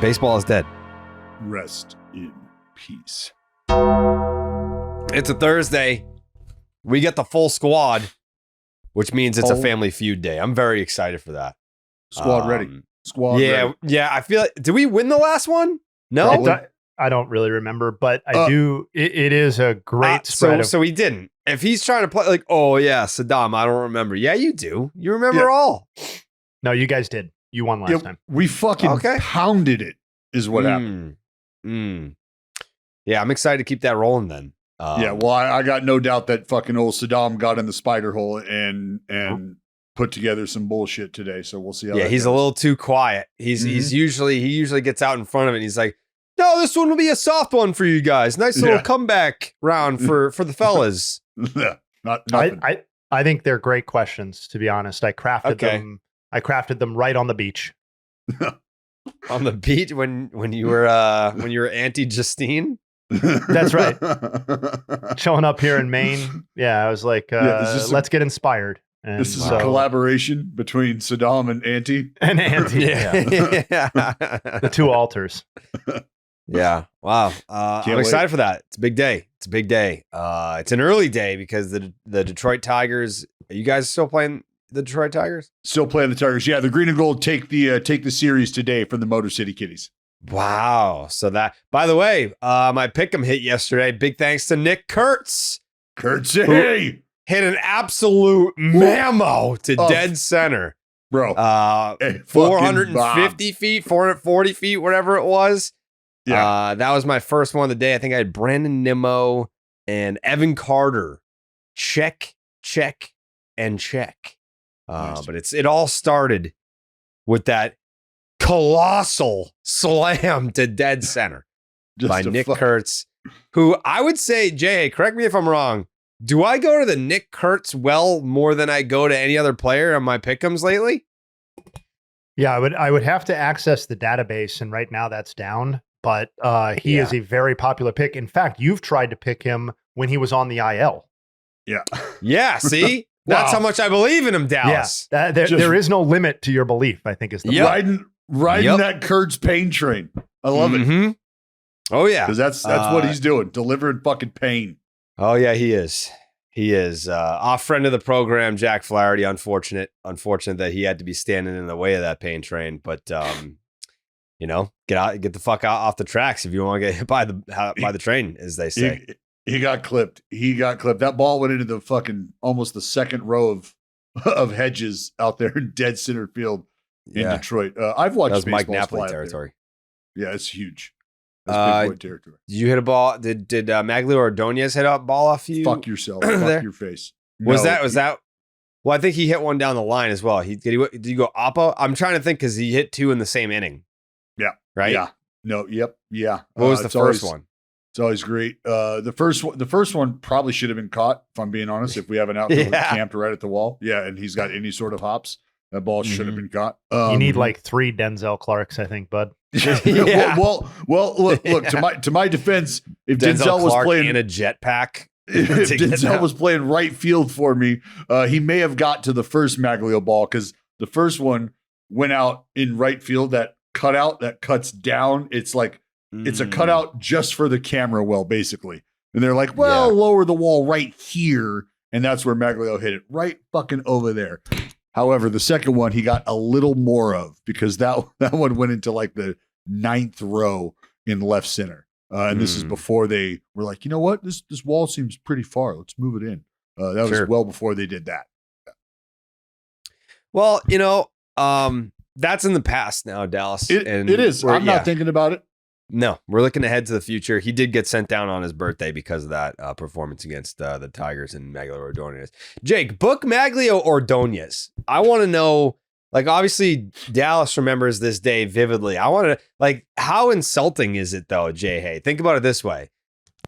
Baseball is dead. Rest in peace. It's a Thursday. We get the full squad, which means it's a Family Feud day. I'm very excited for that. Squad ready. Squad ready. Yeah. I feel like, did we win the last one? No? I don't really remember, but I do. It is a great spread. So he didn't. If he's trying to play like, oh yeah, Saddam, I don't remember. Yeah, you do. You remember all. No, you guys did. You won last time. We fucking pounded it is what happened. Yeah, I'm excited to keep that rolling then. Well, I got no doubt that fucking old Saddam got in the spider hole and put together some bullshit today. So we'll see how that he's goes. A little too quiet. He usually gets out in front of it and he's like, no, this one will be a soft one for you guys. Nice little comeback round for the fellas. Nothing. I think they're great questions, to be honest. I crafted them. I crafted them right on the beach. On the beach when you were Auntie Justine? That's right. Showing up here in Maine. Yeah, I was like, let's get inspired. And this is a collaboration between Saddam and Auntie. And Auntie, the two altars. Yeah. Wow. I'm excited for that. It's a big day. It's an early day because the Detroit Tigers. Are you guys still playing the Detroit Tigers? Still playing the Tigers. Yeah, the green and gold take the series today from the Motor City Kitties. Wow. So that, by the way, my pick'em hit yesterday. Big thanks to Nick Kurtz. Kurtzy hit an absolute mammo to dead center. Bro. 450 feet, 440 feet, whatever it was. Yeah. That was my first one of the day. I think I had Brandon Nimmo and Evan Carter. Check, and check. Nice. But it all started with that colossal slam to dead center by Nick Kurtz, who I would say, Jay, correct me if I'm wrong. Do I go to the Nick Kurtz well more than I go to any other player on my pick'ems lately? Yeah, I would have to access the database, and right now that's down. But he is a very popular pick. In fact, you've tried to pick him when he was on the IL. Yeah. Yeah. See, that's how much I believe in him, Dallas. Yeah, there is no limit to your belief, I think is the riding that Kurtz pain train. I love it. Oh yeah, because that's what he's doing, delivering fucking pain. Oh yeah, he is. Off friend of the program, Jack Flaherty. Unfortunate that he had to be standing in the way of that pain train. But get the fuck out off the tracks if you want to get hit by the train, as they say. He got clipped. That ball went into the fucking almost the second row of hedges out there in dead center field in Detroit. I've watched that was Mike Napoli territory. Yeah, it's huge. That's big boy territory. Did you hit a ball? Did Maglio Ordonez hit a ball off you? Fuck yourself. Fuck your face. Was that? Well, I think he hit one down the line as well. Did you go Oppo? I'm trying to think because he hit two in the same inning. Yeah. Right. Yeah. No. Yep. Yeah. What was the first one? It's always great. The first one probably should have been caught, if I'm being honest, if we have an outfielder camped right at the wall. Yeah, and he's got any sort of hops. That ball should have been caught. You need like 3 Denzel Clarks, I think, bud. Well, look. To my defense, if Denzel was playing in a jetpack, if Denzel was playing right field for me, he may have got to the first Maglio ball because the first one went out in right field. That cutout that cuts down. It's like it's a cutout just for the camera well, basically. And they're like, lower the wall right here, and that's where Maglio hit it, right fucking over there. However, the second one he got a little more of because that one went into like the 9th row in left center. And this is before they were like, you know what? This wall seems pretty far. Let's move it in. That was well before they did that. Well, that's in the past now, Dallas. It is. I'm not thinking about it. No, we're looking ahead to the future. He did get sent down on his birthday because of that performance against the Tigers and Maglio Ordonez. Jake, book Maglio Ordonez. I want to know, like, obviously Dallas remembers this day vividly. I want to, like, how insulting is it though, Jayhay? Think about it this way.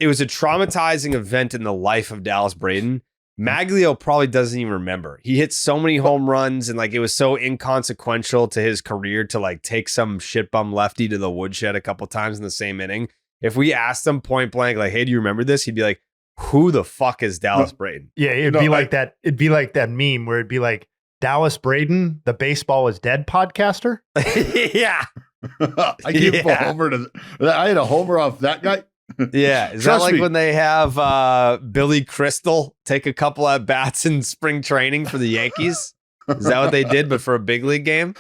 It was a traumatizing event in the life of Dallas Braden. Maglio probably doesn't even remember. He hit so many home runs and like it was so inconsequential to his career to like take some shit bum lefty to the woodshed a couple times in the same inning. If we asked him point blank, like, hey, do you remember this? He'd be like, who the fuck is Dallas Braden? Yeah, it'd be like that. It'd be like that meme where it'd be like Dallas Braden, the baseball is dead podcaster. Yeah. I gave him a homer I had a homer off that guy. Yeah. Is that like when they have Billy Crystal take a couple at bats in spring training for the Yankees? Is that what they did, but for a big league game?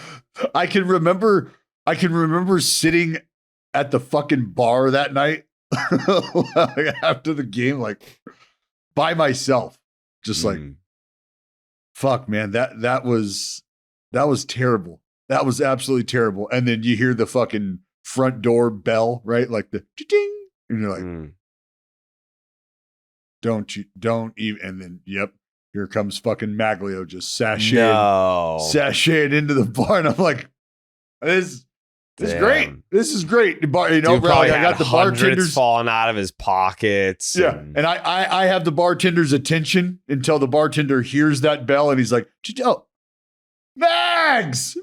I can remember sitting at the fucking bar that night after the game, like by myself, just like, fuck, man, that was terrible. That was absolutely terrible. And then you hear the fucking front door bell, right? Like the ding, and you're like, don't even. And then, yep, here comes fucking Maglio just sashaying into the bar, and I'm like, this is great. This is great. Dude, probably I got the bartenders falling out of his pockets. Yeah, and I have the bartender's attention until the bartender hears that bell, and he's like, "Oh, Magpipes,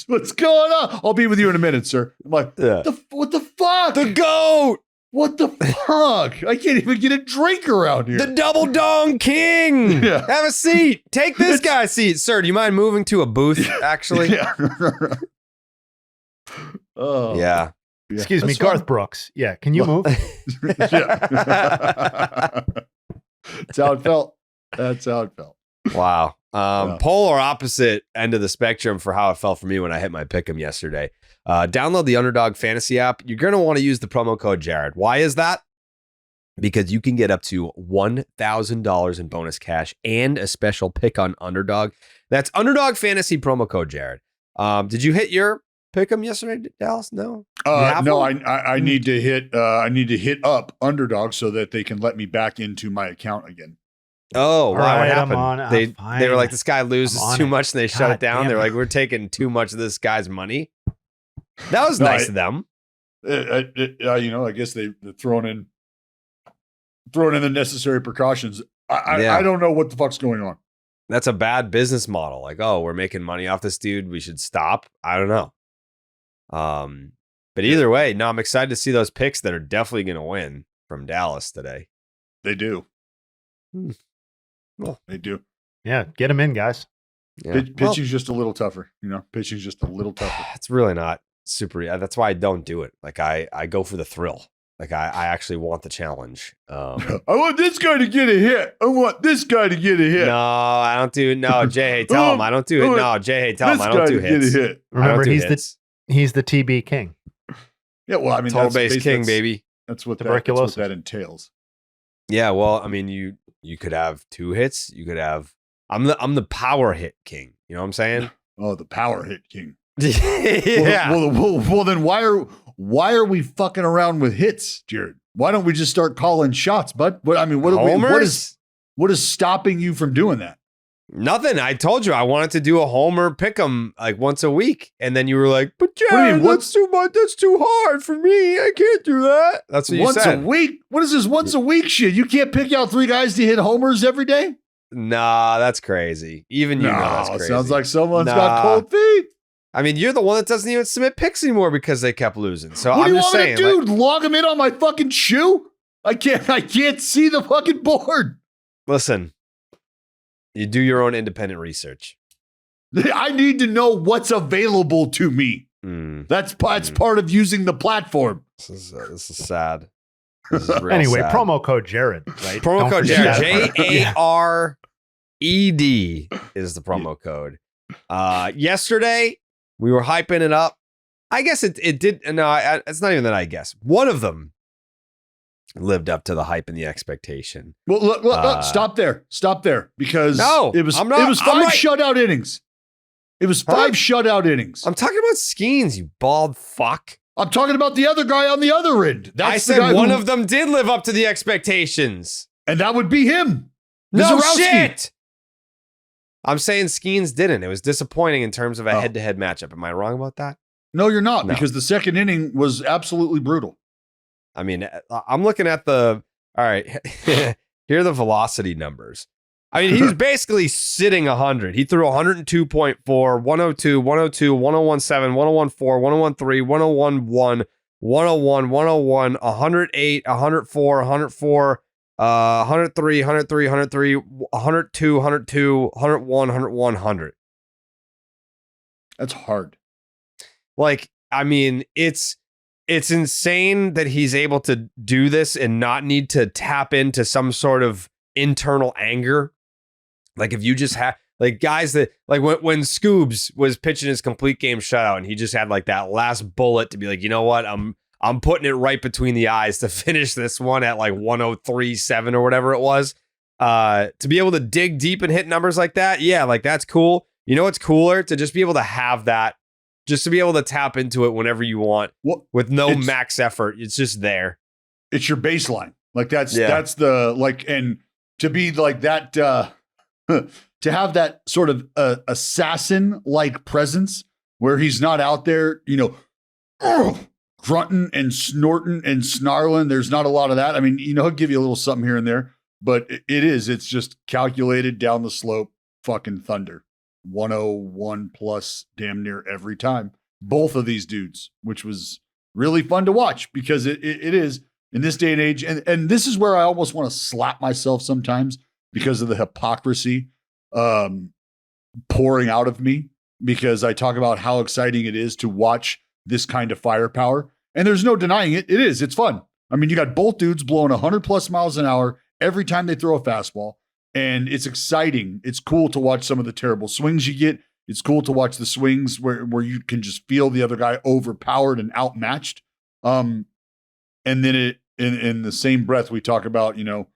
what's going on? I'll be with you in a minute, sir." I'm like, what the fuck? The GOAT. What the fuck? I can't even get a drink around here. The Double Dong King. Yeah. Have a seat. Take this guy's seat. Sir, do you mind moving to a booth, actually? Yeah. Oh. Yeah. Excuse me, Garth Brooks. Yeah, can you move? Yeah. That's how it felt. Wow. Polar opposite end of the spectrum for how it felt for me when I hit my pick'em yesterday. Download the Underdog Fantasy app. You're going to want to use the promo code Jared. Why is that? Because you can get up to $1,000 in bonus cash and a special pick on Underdog. That's Underdog Fantasy promo code Jared. Did you hit your pick'em yesterday, Dallas? No. No. I need to hit. I need to hit up Underdog so that they can let me back into my account again. Oh, wow. Right, What happened? They were like, this guy loses too much, and they shut it down. They're like, we're taking too much of this guy's money. That was nice of them. I guess they're throwing in the necessary precautions. I don't know what the fuck's going on. That's a bad business model. Like, oh, we're making money off this dude. We should stop. I don't know. But either way, no, I'm excited to see those picks that are definitely going to win from Dallas today. They do. Well, they do. Yeah, get them in, guys. Yeah. Pitching's just a little tougher. Pitching's just a little tougher. It's really not super. That's why I don't do it. Like I go for the thrill. Like I actually want the challenge. I want this guy to get a hit. I want this guy to get a hit. No, I don't do. No, Jayhay, tell him I don't do it. No, Jayhay, tell him I don't do hits. Get a hit. Remember, he's the TB king. Yeah, well, I mean, total base king, baby. That's what tuberculosis. That entails. Yeah, well, I mean, you could have 2 hits. You could have. I'm the power hit king. You know what I'm saying? Oh, the power hit king. Yeah. Well, then why are we fucking around with hits, Jared? Why don't we just start calling shots, bud? What is stopping you from doing that? Nothing. I told you I wanted to do a homer pick'em like once a week, and then you were like, "But Jared, that's too much. That's too hard for me. I can't do that." That's what you said. Once a week? What is this once a week shit? You can't pick out 3 guys to hit homers every day? Nah, that's crazy. Even you know that's crazy. Sounds like someone's got cold feet. I mean, you're the one that doesn't even submit picks anymore because they kept losing. So what I'm do just you saying, want me to do? Log them in on my fucking shoe? I can't see the fucking board. Listen, you do your own independent research. I need to know what's available to me. That's part of using the platform. This is sad. This is real anyway, sad. promo code Jared, right? Promo code Jared. JARED is the promo code. Yesterday, we were hyping it up. I guess it did. No, it's not even that I guess. One of them lived up to the hype and the expectation. Well, look, stop there. Because it was 5 shutout innings. It was 5 shutout innings. I'm talking about Skenes, you bald fuck. I'm talking about the other guy on the other end. I said one of them did live up to the expectations. And that would be him. No Misiorowski. shit. I'm saying Skenes didn't. It was disappointing in terms of a head-to-head matchup. Am I wrong about that? No, you're not, because the second inning was absolutely brutal. I mean, I'm looking at all right, here are the velocity numbers. I mean, he was basically sitting 100. He threw 102.4, 102, 102, 1017, 1014, 1013, 1011, 101, 101, 108, 104, 104, 103, 103, 103, 102, 102, 101, 101, 100. That's hard. Like, I mean, it's insane that he's able to do this and not need to tap into some sort of internal anger. Like if you just have like guys that like when Scoobs was pitching his complete game shutout and he just had like that last bullet to be like, you know what, I'm putting it right between the eyes to finish this one at like 103.7 or whatever it was. To be able to dig deep and hit numbers like that, yeah, like that's cool. You know what's cooler? To just be able to have that, just to be able to tap into it whenever you want with no max effort. It's just there. It's your baseline. Like that's the like, and to be like that, to have that sort of assassin-like presence where he's not out there, you know, grunting and snorting and snarling. There's not a lot of that. I mean, you know, he'll give you a little something here and there, but it's just calculated down the slope, fucking thunder. 101 plus damn near every time. Both of these dudes, which was really fun to watch because it is in this day and age. And this is where I almost want to slap myself sometimes because of the hypocrisy pouring out of me, because I talk about how exciting it is to watch this kind of firepower. And there's no denying it. It's fun. I mean, you got both dudes blowing 100 plus miles an hour every time they throw a fastball. And it's exciting. It's cool to watch some of the terrible swings you get. It's cool to watch the swings where you can just feel the other guy overpowered and outmatched. And then in the same breath, we talk about, you know,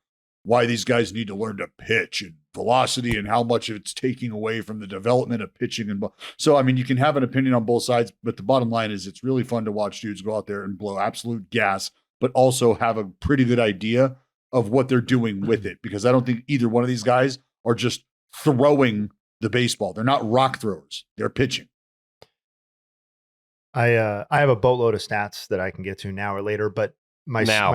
why these guys need to learn to pitch and velocity and how much it's taking away from the development of pitching. And so, I mean, you can have an opinion on both sides, but the bottom line is it's really fun to watch dudes go out there and blow absolute gas, but also have a pretty good idea of what they're doing with it, because I don't think either one of these guys are just throwing the baseball. They're not rock throwers. They're pitching. I have a boatload of stats that I can get to now or later, but there have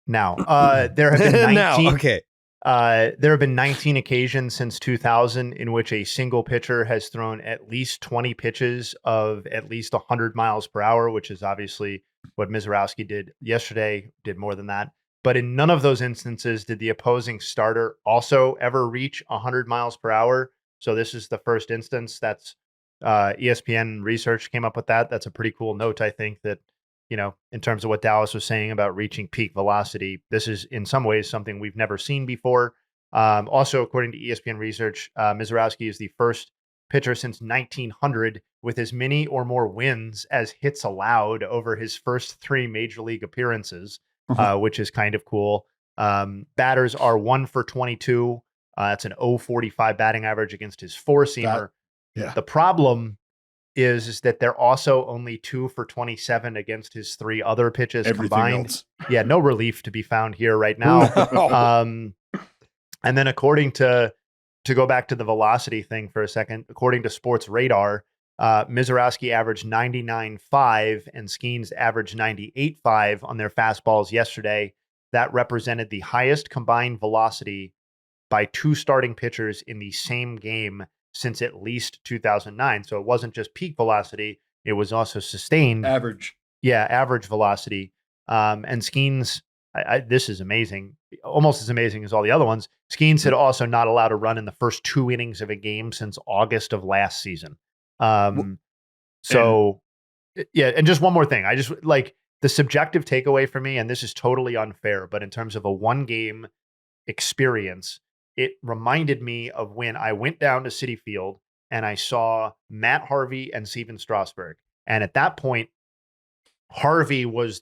been 19, now, okay. There have been 19 occasions since 2000 in which a single pitcher has thrown at least 20 pitches of at least 100 miles per hour, which is obviously what Misiorowski did yesterday, did more than that. But in none of those instances did the opposing starter also ever reach 100 miles per hour. So this is the first instance. That's ESPN research came up with that. That's a pretty cool note, I think, that, you know, in terms of what Dallas was saying about reaching peak velocity, this is in some ways something we've never seen before. Also, according to ESPN research, Misiorowski is the first pitcher since 1900 with as many or more wins as hits allowed over his first 3 major league appearances. Which is kind of cool. Batters are 1 for 22. That's an 0.45 batting average against his 4-seamer. The problem is that they're also only 2 for 27 against his 3 other pitches combined. Else. Yeah, no relief to be found here right now. And then according to go back to the velocity thing for a second, according to Sports Radar, Misiorowski averaged 99.5 and Skenes averaged 98.5 on their fastballs yesterday. That represented the highest combined velocity by 2 starting pitchers in the same game since at least 2009. So it wasn't just peak velocity, it was also sustained. Average. Yeah, average velocity. And Skenes, this is amazing, almost as amazing as all the other ones. Skenes had also not allowed a run in the first 2 innings of a game since August of last season. And just one more thing. I just like the subjective takeaway for me, and this is totally unfair, but in terms of a 1-game experience, it reminded me of when I went down to Citi Field and I saw Matt Harvey and Steven Strasburg. And at that point, Harvey was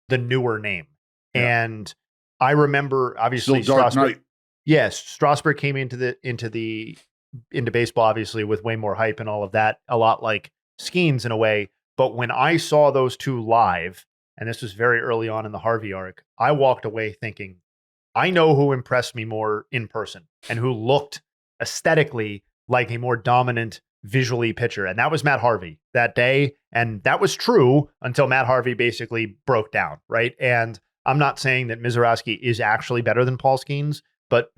the newer name. Yeah. And I remember obviously Strasburg. Yes, Strasburg came into baseball, obviously, with way more hype and all of that, a lot like Skenes in a way. But when I saw those two live, and this was very early on in the Harvey arc, I walked away thinking, I know who impressed me more in person and who looked aesthetically like a more dominant visually pitcher. And that was Matt Harvey that day. And that was true until Matt Harvey basically broke down, right? And I'm not saying that Misiorowski is actually better than Paul Skenes, but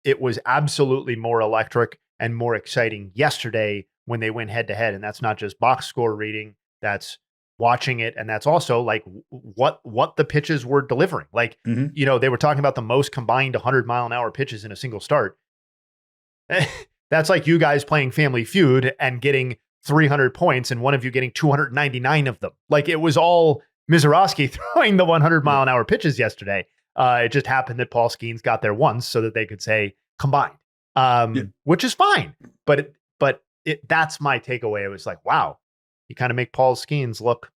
it was absolutely more electric and more exciting yesterday when they went head to head. And that's not just box score reading, that's watching it. And that's also like what the pitches were delivering. Like, you know, they were talking about the most combined 100-mile-an-hour pitches in a single start. That's like you guys playing Family Feud and getting 300 points and one of you getting 299 of them. Like it was all Misiorowski throwing the 100-mile-an-hour pitches yesterday. It just happened that Paul Skenes got there once so that they could say combined, which is fine. But that's my takeaway. It was like, wow, you kind of make Paul Skenes look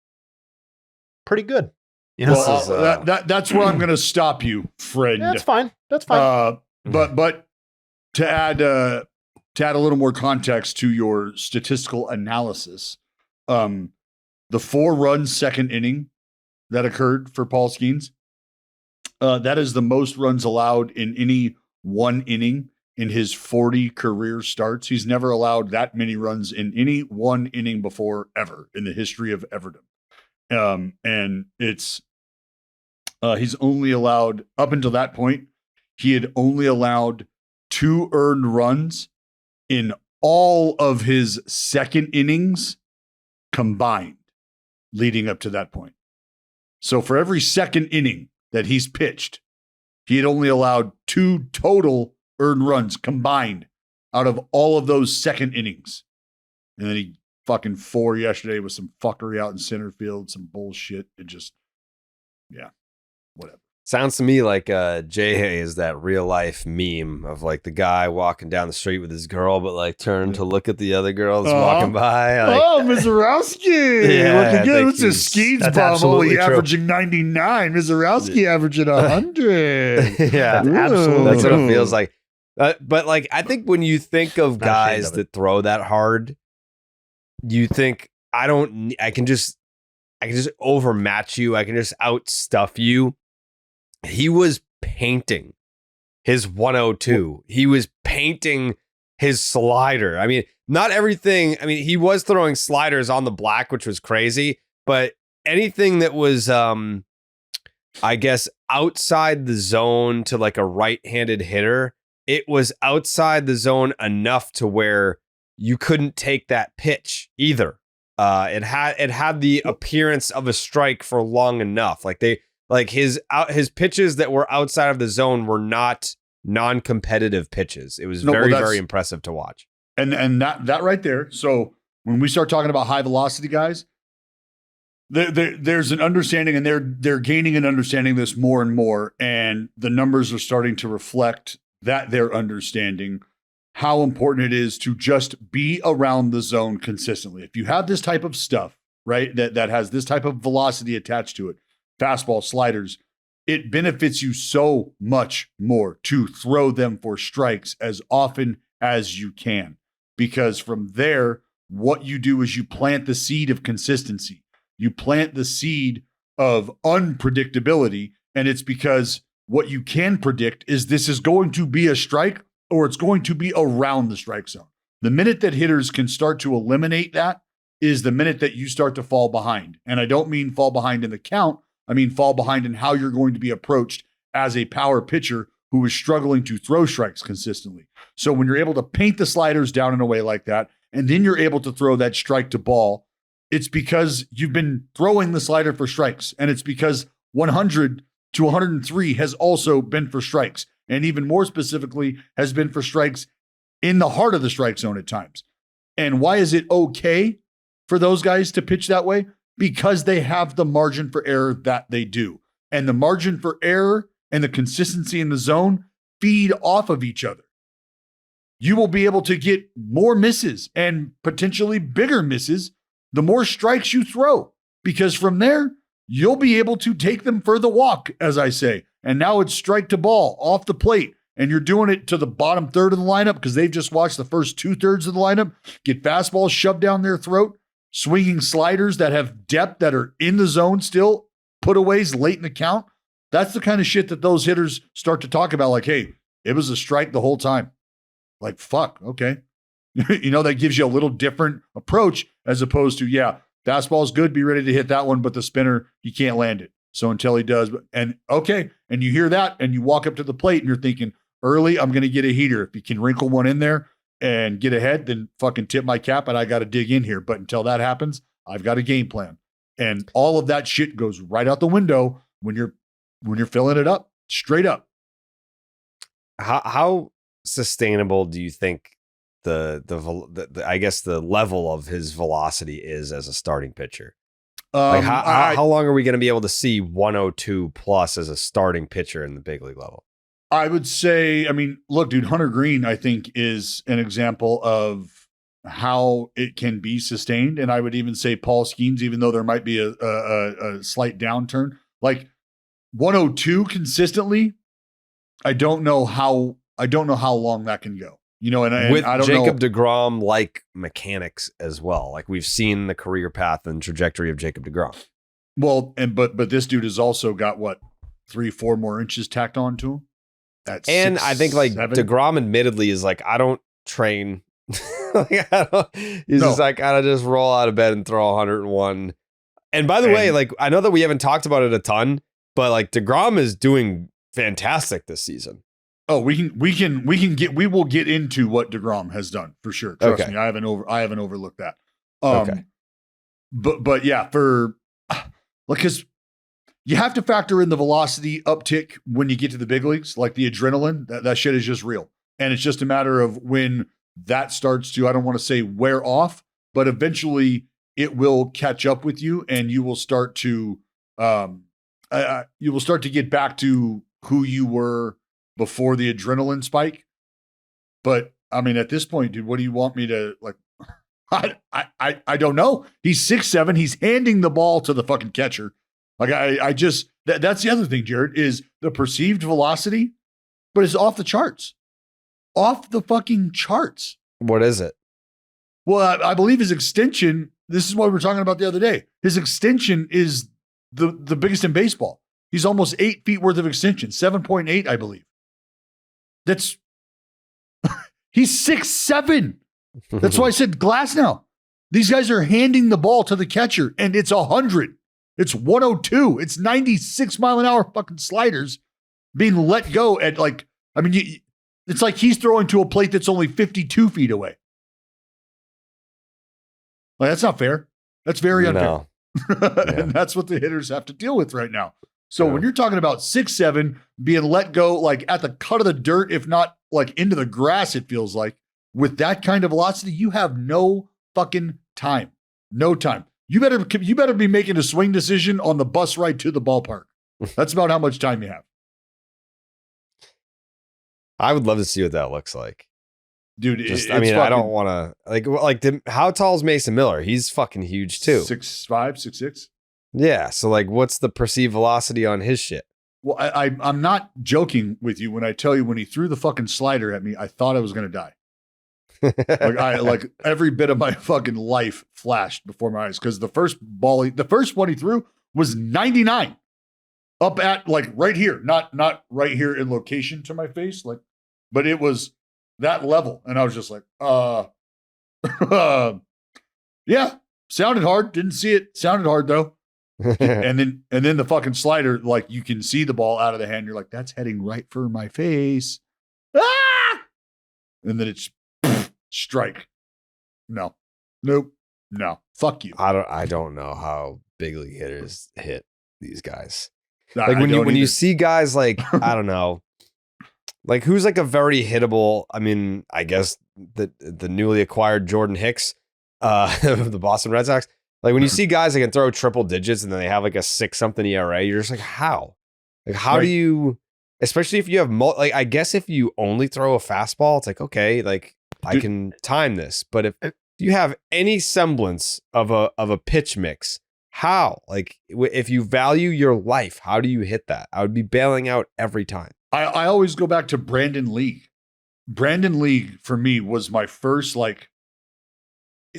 pretty good. You know, well, that's where I'm going to stop you, friend. Yeah, that's fine. That's fine. But to add a little more context to your statistical analysis, the 4-run second inning that occurred for Paul Skenes, that is the most runs allowed in any one inning in his 40 career starts. He's never allowed that many runs in any one inning before ever in the history of Everton. And it's he's only allowed, up until that point, he had only allowed 2 earned runs in all of his second innings combined leading up to that point. So for every second inning that he's pitched, he had only allowed 2 total earned runs combined out of all of those second innings. And then he fucking 4 yesterday with some fuckery out in center field, some bullshit. It just, yeah, whatever. Sounds to me like Jayhay is that real life meme of like the guy walking down the street with his girl, but like turn to look at the other girl that's walking by. Like, Misiorowski. Yeah, Looking good. It's a that's Skenes bomb, only absolutely true. averaging 99. Misiorowski averaging 100. Yeah, That's absolutely that's what true. it feels like. But like, I think when you think of Not ashamed guys of it. that throw that hard, you think I can just overmatch you. I can just outstuff you. He was painting his 102. He was painting his slider. I mean, not everything. I mean, he was throwing sliders on the black, which was crazy, but anything that was, I guess, outside the zone to like a right-handed hitter, it was outside the zone enough to where you couldn't take that pitch either. It had the appearance of a strike for long enough. Like his pitches that were outside of the zone were not non-competitive pitches. It was very impressive to watch. And that right there. So when we start talking about high velocity guys, there's an understanding, and they're gaining an understanding of this more and more, and the numbers are starting to reflect that they're understanding how important it is to just be around the zone consistently. If you have this type of stuff, right, that has this type of velocity attached to it, fastball, sliders, it benefits you so much more to throw them for strikes as often as you can. Because from there, what you do is you plant the seed of consistency. You plant the seed of unpredictability. And it's because what you can predict is this is going to be a strike or it's going to be around the strike zone. The minute that hitters can start to eliminate that is the minute that you start to fall behind. And I don't mean fall behind in the count. I mean, fall behind in how you're going to be approached as a power pitcher who is struggling to throw strikes consistently. So when you're able to paint the sliders down in a way like that, and then you're able to throw that strike to ball, it's because you've been throwing the slider for strikes. And it's because 100 to 103 has also been for strikes. And even more specifically, has been for strikes in the heart of the strike zone at times. And why is it okay for those guys to pitch that way? Because they have the margin for error that they do. And the margin for error and the consistency in the zone feed off of each other. You will be able to get more misses and potentially bigger misses the more strikes you throw. Because from there, you'll be able to take them for the walk, as I say. And now it's strike to ball off the plate. And you're doing it to the bottom third of the lineup because they've just watched the first 2/3 of the lineup get fastballs shoved down their throat. Swinging sliders that have depth that are in the zone still, putaways late in the count. That's the kind of shit that those hitters start to talk about. Like, hey, it was a strike the whole time. Like, fuck, okay. That gives you a little different approach as opposed to, yeah, fastball's good, be ready to hit that one, but the spinner, he can't land it. So until he does, and okay, and you hear that and you walk up to the plate and you're thinking, early, I'm going to get a heater. If you can wrinkle one in there and get ahead, then fucking tip my cap and I got to dig in here. But until that happens, I've got a game plan. And all of that shit goes right out the window when you're filling it up, straight up. How sustainable do you think I guess the level of his velocity is as a starting pitcher? Like how long are we going to be able to see 102 plus as a starting pitcher in the big league level? I would say, I mean, look, dude, Hunter Green, I think, is an example of how it can be sustained. And I would even say Paul Skenes, even though there might be a slight downturn, like 102 consistently. I don't know how long that can go. You know, and with I don't Jacob know. deGrom like mechanics as well. Like we've seen the career path and trajectory of Jacob deGrom. Well, but this dude has also got what 3-4 more inches tacked on to him. And 6, I think like 7. deGrom admittedly is like, I don't train. He's just like, I just roll out of bed and throw 101. And by the way, like I know that we haven't talked about it a ton, but like deGrom is doing fantastic this season. Oh, we will get into what deGrom has done for sure. Trust me, I haven't overlooked that. Okay. But yeah, because you have to factor in the velocity uptick when you get to the big leagues, like the adrenaline. That shit is just real, and it's just a matter of when that starts to, I don't want to say wear off, but eventually it will catch up with you, and you will start to get back to who you were before the adrenaline spike. But I mean, at this point, dude, what do you want me to like? I don't know. He's 6'7". He's handing the ball to the fucking catcher. Like that's the other thing, Jared, is the perceived velocity, but it's off the charts. Off the fucking charts. What is it? Well, I believe his extension, this is what we were talking about the other day. His extension is the biggest in baseball. He's almost 8 feet worth of extension, 7.8, I believe. He's 6'7". That's why I said glass now. These guys are handing the ball to the catcher, and it's 100. It's 102. It's 96 mile an hour fucking sliders being let go at like, I mean, it's like he's throwing to a plate that's only 52 feet away. Like, that's not fair. That's very unfair. No. And that's what the hitters have to deal with right now. So when you're talking about 6'7" being let go like at the cut of the dirt, if not like into the grass, it feels like, with that kind of velocity, you have no fucking time. No time. You better be making a swing decision on the bus ride to the ballpark. That's about how much time you have. I would love to see what that looks like. Dude, I don't want to how tall is Mason Miller? He's fucking huge too. 6'5", 6'6". Yeah. So like, what's the perceived velocity on his shit? Well, I'm not joking with you when I tell you when he threw the fucking slider at me, I thought I was going to die. like every bit of my fucking life flashed before my eyes because the first one he threw was 99 up at like right here, not right here in location to my face, like, but it was that level, and I was just like, yeah, sounded hard, didn't see it, sounded hard though. and then the fucking slider, like you can see the ball out of the hand. You're like, that's heading right for my face. Ah! And then it's strike. No, nope, no. Fuck you. I don't know how big league hitters hit these guys. Like when you see guys like, I don't know, like who's like a very hittable. I mean, I guess the newly acquired Jordan Hicks of the Boston Red Sox. Like when you see guys that can throw triple digits and then they have like a 6-something ERA, you're just like, how? Like how do you, especially if you have like, I guess if you only throw a fastball, it's like, okay, like I can time this. But if you have any semblance of a pitch mix, how? Like if you value your life, how do you hit that? I would be bailing out every time. I always go back to Brandon Lee. Brandon Lee for me was my first, like,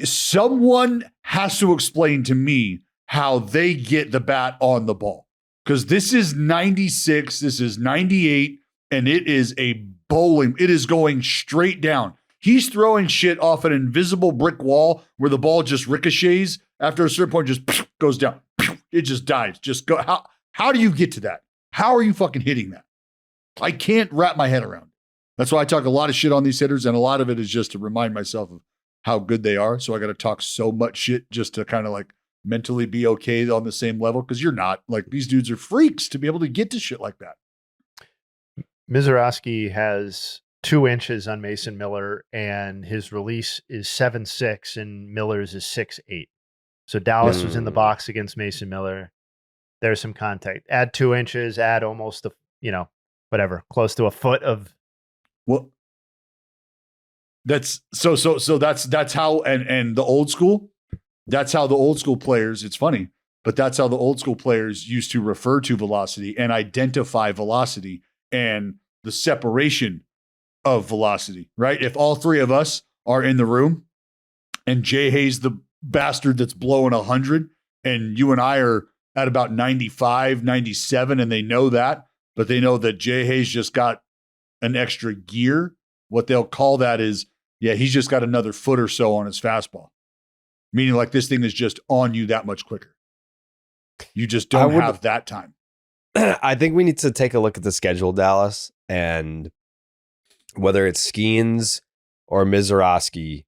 someone has to explain to me how they get the bat on the ball. Because this is 96, this is 98, and it is a bowling. It is going straight down. He's throwing shit off an invisible brick wall where the ball just ricochets. After a certain point, just goes down. It just dies. Just go. How do you get to that? How are you fucking hitting that? I can't wrap my head around it. That's why I talk a lot of shit on these hitters, and a lot of it is just to remind myself of how good they are. So I got to talk so much shit just to kind of like mentally be okay on the same level, because you're not. Like, these dudes are freaks to be able to get to shit like that. Misiorowski has 2 inches on Mason Miller, and his release is 7'6", and Miller's is 6'8". So Dallas was in the box against Mason Miller. There's some contact. Add 2 inches, add almost close to a foot of. Well, that's so that's how and the old school. That's how the old school players. It's funny, but that's how the old school players used to refer to velocity and identify velocity and the separation of velocity. Right? If all three of us are in the room, and Jayhay's the bastard that's blowing 100, and you and I are at about 95, 97, and they know that, but they know that Jayhay's just got an extra gear. What they'll call that is, yeah, he's just got another foot or so on his fastball. Meaning like this thing is just on you that much quicker. You just don't have that time. I think we need to take a look at the schedule, Dallas, and whether it's Skenes or Misiorowski,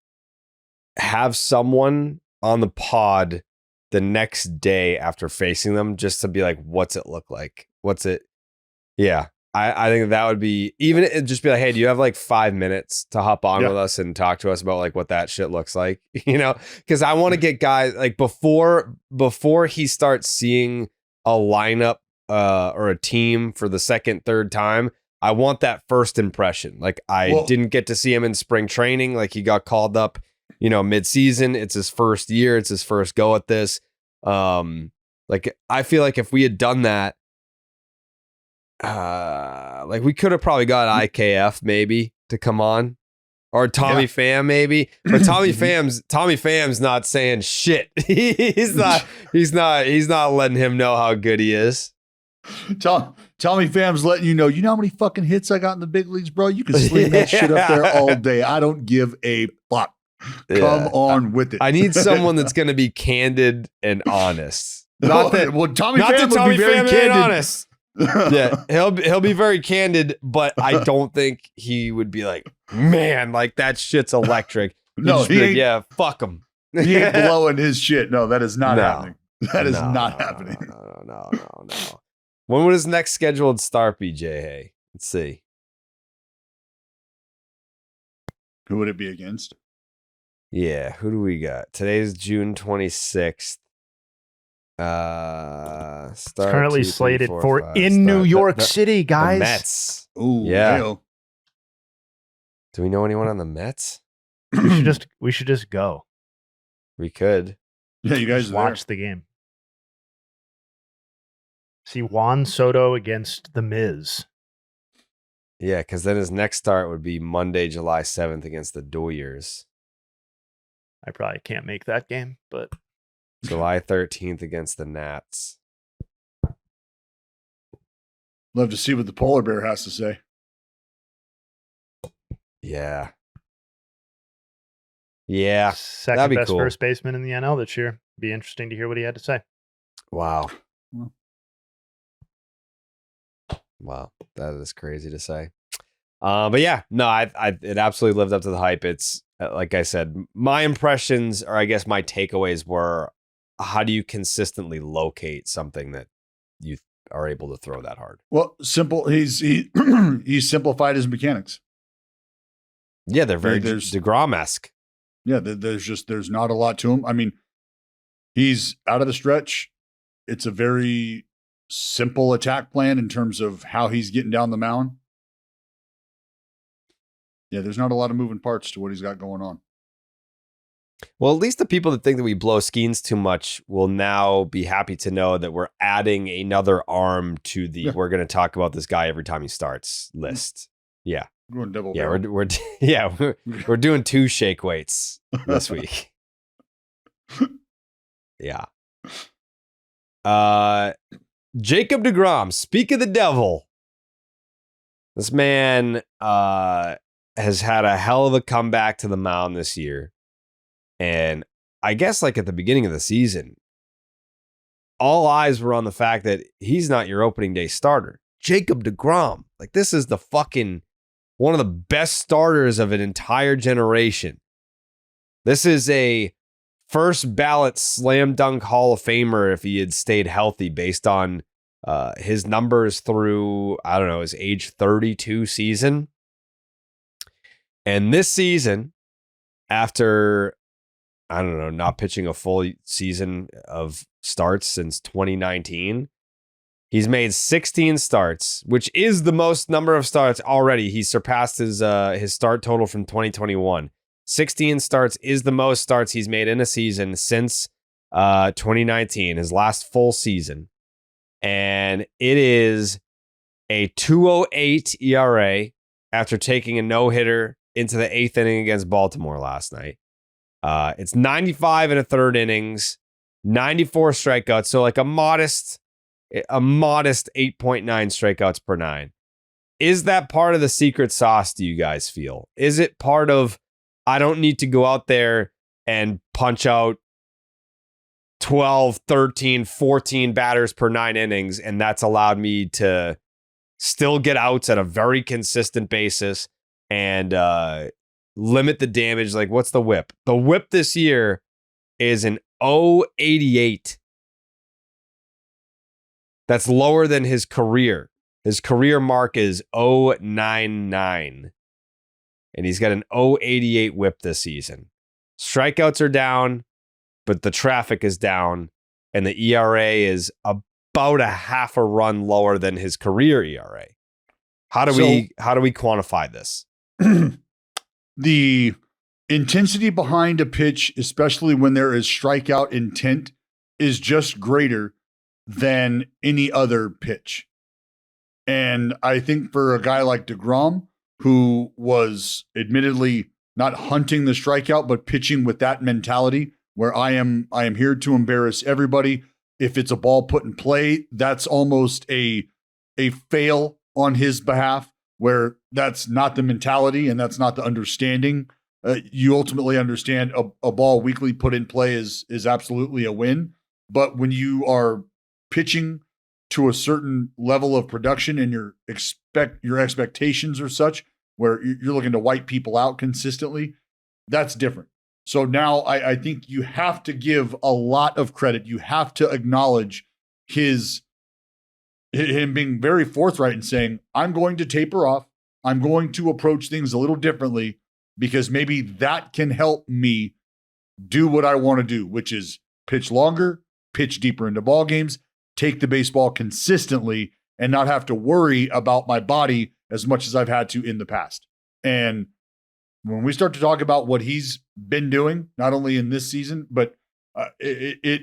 have someone on the pod the next day after facing them just to be like, what's it look like? What's it? Yeah. I think that would be, even just be like, hey, do you have like 5 minutes to hop on with us and talk to us about like what that shit looks like? Because I want to get guys like before he starts seeing a lineup or a team for the second, third time. I want that first impression. Like I didn't get to see him in spring training. Like he got called up, mid-season. It's his first year. It's his first go at this. Like I feel like if we had done that, like we could have probably got IKF maybe to come on, or Tommy Pham maybe, but Tommy Pham's not saying shit. he's not letting him know how good he is. Tommy Pham's letting you know how many fucking hits I got in the big leagues, bro. You can sling that shit up there all day. I don't give a fuck. Come on with it. I need someone that's going to be candid and honest. Tommy Pham would be very candid. Honest. Yeah, he'll be very candid, but I don't think he would be like, man, like that shit's electric. No, he ain't, yeah, fuck him. He ain't blowing his shit. No, that is not happening. That is not happening. No. When would his next scheduled start be, Jayhay? Let's see. Who would it be against? Yeah, who do we got? Today's June 26th. It's currently slated for in New York City, guys. The Mets. Ooh, yeah. Hell. Do we know anyone on the Mets? we should just go. We could. Yeah, you guys watch the game. See Juan Soto against the Miz. Yeah, because then his next start would be Monday, July 7th against the Doyers. I probably can't make that game, but July 13th against the Nats. Love to see what the polar bear has to say. Yeah. Yeah. Second best first baseman in the NL this year. Be interesting to hear what he had to say. Wow. Wow. That is crazy to say. But yeah, no, it absolutely lived up to the hype. It's like I said, my impressions, or I guess my takeaways were, how do you consistently locate something that you are able to throw that hard? Well, simple. He's simplified his mechanics. Yeah, they're very deGrom-esque. Yeah, there's not a lot to him. I mean, he's out of the stretch. It's a very simple attack plan in terms of how he's getting down the mound. Yeah, there's not a lot of moving parts to what he's got going on. Well, at least the people that think that we blow Skenes too much will now be happy to know that we're adding another arm to the we're going to talk about this guy every time he starts list. Yeah. We're going double barrel. We're doing 2 shake weights this week. Yeah. Jacob deGrom, speak of the devil. This man has had a hell of a comeback to the mound this year. And I guess like at the beginning of the season, all eyes were on the fact that he's not your opening day starter. Jacob deGrom, like this is the fucking one of the best starters of an entire generation. This is a first ballot slam dunk Hall of Famer if he had stayed healthy based on his numbers through, I don't know, his age 32 season. And this season, after, I don't know, not pitching a full season of starts since 2019, he's made 16 starts, which is the most number of starts already. He surpassed his start total from 2021. 16 starts is the most starts he's made in a season since 2019, his last full season. And it is a 2.08 ERA after taking a no-hitter into the 8th inning against Baltimore last night. It's 95 and a third innings, 94 strikeouts. So like a modest 8.9 strikeouts per 9. Is that part of the secret sauce, do you guys feel? Is it part of, I don't need to go out there and punch out 12, 13, 14 batters per 9 innings, and that's allowed me to still get outs at a very consistent basis and limit the damage? Like, what's the whip? The whip this year is an 0.88. That's lower than his career. His career mark is 0.99. And he's got an 0.88 whip this season. Strikeouts are down, but the traffic is down. And the ERA is about a half a run lower than his career ERA. How do we quantify this? The intensity behind a pitch, especially when there is strikeout intent, is just greater than any other pitch. And I think for a guy like deGrom, who was admittedly not hunting the strikeout, but pitching with that mentality where I am here to embarrass everybody. If it's a ball put in play, that's almost a fail on his behalf, where that's not the mentality and that's not the understanding. You ultimately understand a ball weakly put in play is absolutely a win. But when you are pitching to a certain level of production and your expectations are such where you're looking to wipe people out consistently, that's different. So now I think you have to give a lot of credit. You have to acknowledge him being very forthright and saying, I'm going to taper off. I'm going to approach things a little differently because maybe that can help me do what I want to do, which is pitch longer, pitch deeper into ball games, take the baseball consistently, and not have to worry about my body as much as I've had to in the past. And when we start to talk about what he's been doing, not only in this season, but I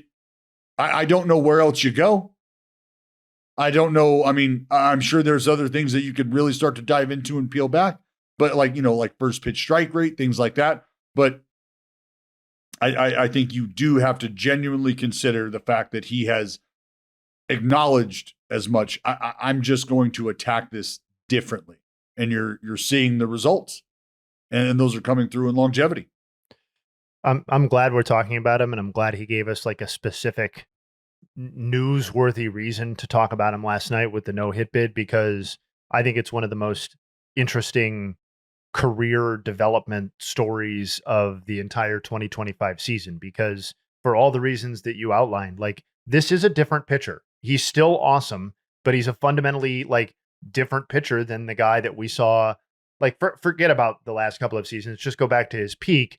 don't know where else you go. I don't know. I mean, I'm sure there's other things that you could really start to dive into and peel back, but like first pitch strike rate, things like that. But I think you do have to genuinely consider the fact that he has acknowledged as much. I'm just going to attack this differently, and you're seeing the results, and those are coming through in longevity. I'm glad we're talking about him, and I'm glad he gave us like a specific newsworthy reason to talk about him last night with the no-hit bid, because I think it's one of the most interesting career development stories of the entire 2025 season, because for all the reasons that you outlined, like, this is a different pitcher. He's still awesome, but he's a fundamentally like different pitcher than the guy that we saw. Like, forget about the last couple of seasons, just go back to his peak.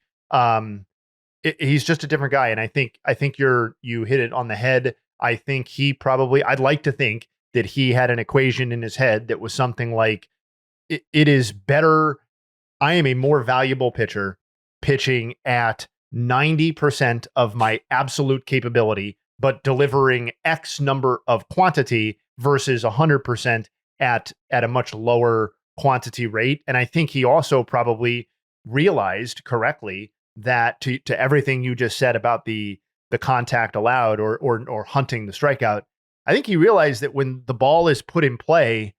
He's just a different guy. And I think you hit it on the head. I think I'd like to think that he had an equation in his head that was something like, it is better. I am a more valuable pitcher pitching at 90% of my absolute capability, but delivering X number of quantity versus 100% at a much lower quantity rate. And I think he also probably realized correctly that to everything you just said about the contact allowed or hunting the strikeout, I think he realized that when the ball is put in play,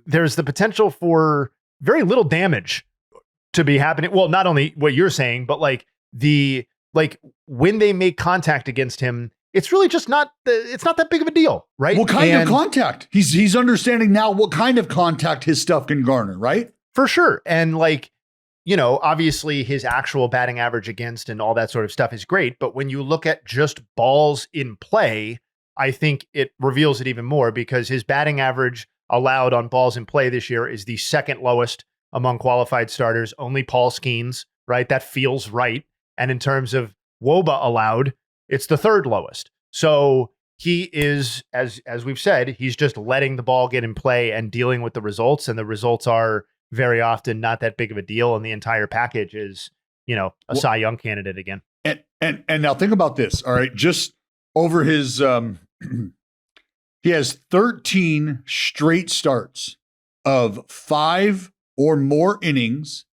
there's the potential for very little damage to be happening. Well, not only what you're saying, but when they make contact against him, it's really just it's not that big of a deal, right? What kind of contact? He's understanding now what kind of contact his stuff can garner, right? For sure. And obviously his actual batting average against and all that sort of stuff is great. But when you look at just balls in play, I think it reveals it even more, because his batting average allowed on balls in play this year is the second lowest among qualified starters. Only Paul Skenes, right? That feels right. And in terms of WOBA allowed, it's the third lowest. So he is, as we've said, he's just letting the ball get in play and dealing with the results. And the results are very often not that big of a deal. And the entire package is, a Cy Young candidate again. And now think about this. All right. Just over his, he has 13 straight starts of 5 or more innings,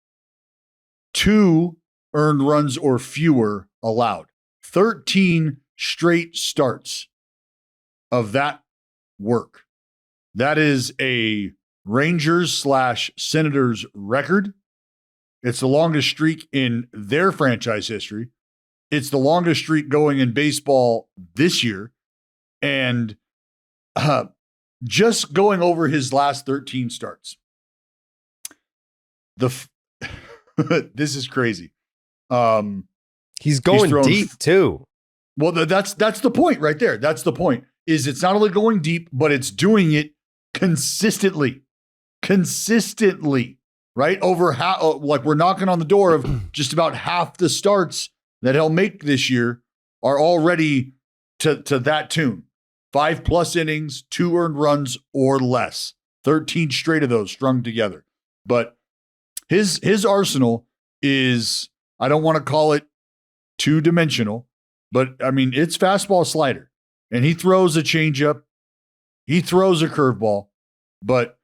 2 earned runs or fewer allowed. 13 straight starts of that work. That is a Rangers/Senators record. It's the longest streak in their franchise history. It's the longest streak going in baseball this year. And just going over his last 13 starts. This is crazy. He's going deep too. Well, that's the point right there. That's the point. Is it's not only going deep, but it's doing it consistently, right? Over half, like we're knocking on the door of just about half the starts that he'll make this year are already to that tune. 5+ innings, 2 earned runs or less. 13 straight of those strung together. But his arsenal is, I don't want to call it two-dimensional, but I mean, it's fastball slider. And he throws a changeup. He throws a curveball. But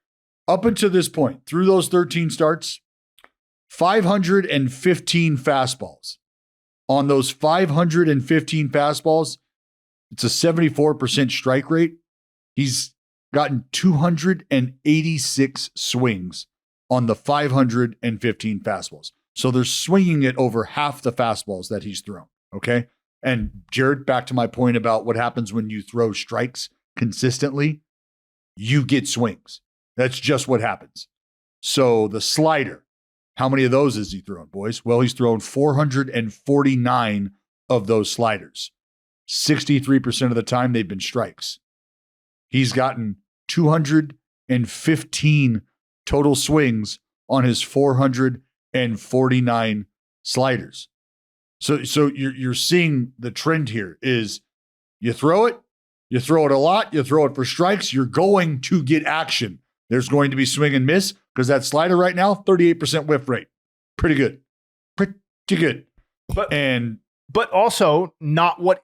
up until this point, through those 13 starts, 515 fastballs. On those 515 fastballs, it's a 74% strike rate. He's gotten 286 swings on the 515 fastballs. So they're swinging it over half the fastballs that he's thrown. Okay. And Jared, back to my point about what happens when you throw strikes consistently, you get swings. That's just what happens. So the slider, how many of those is he throwing, boys? Well, he's thrown 449 of those sliders. 63% of the time they've been strikes. He's gotten 215 total swings on his 449 sliders. So you're seeing the trend here is you throw it a lot, you throw it for strikes, you're going to get action. There's going to be swing and miss because that slider right now, 38% whiff rate. Pretty good. But also not what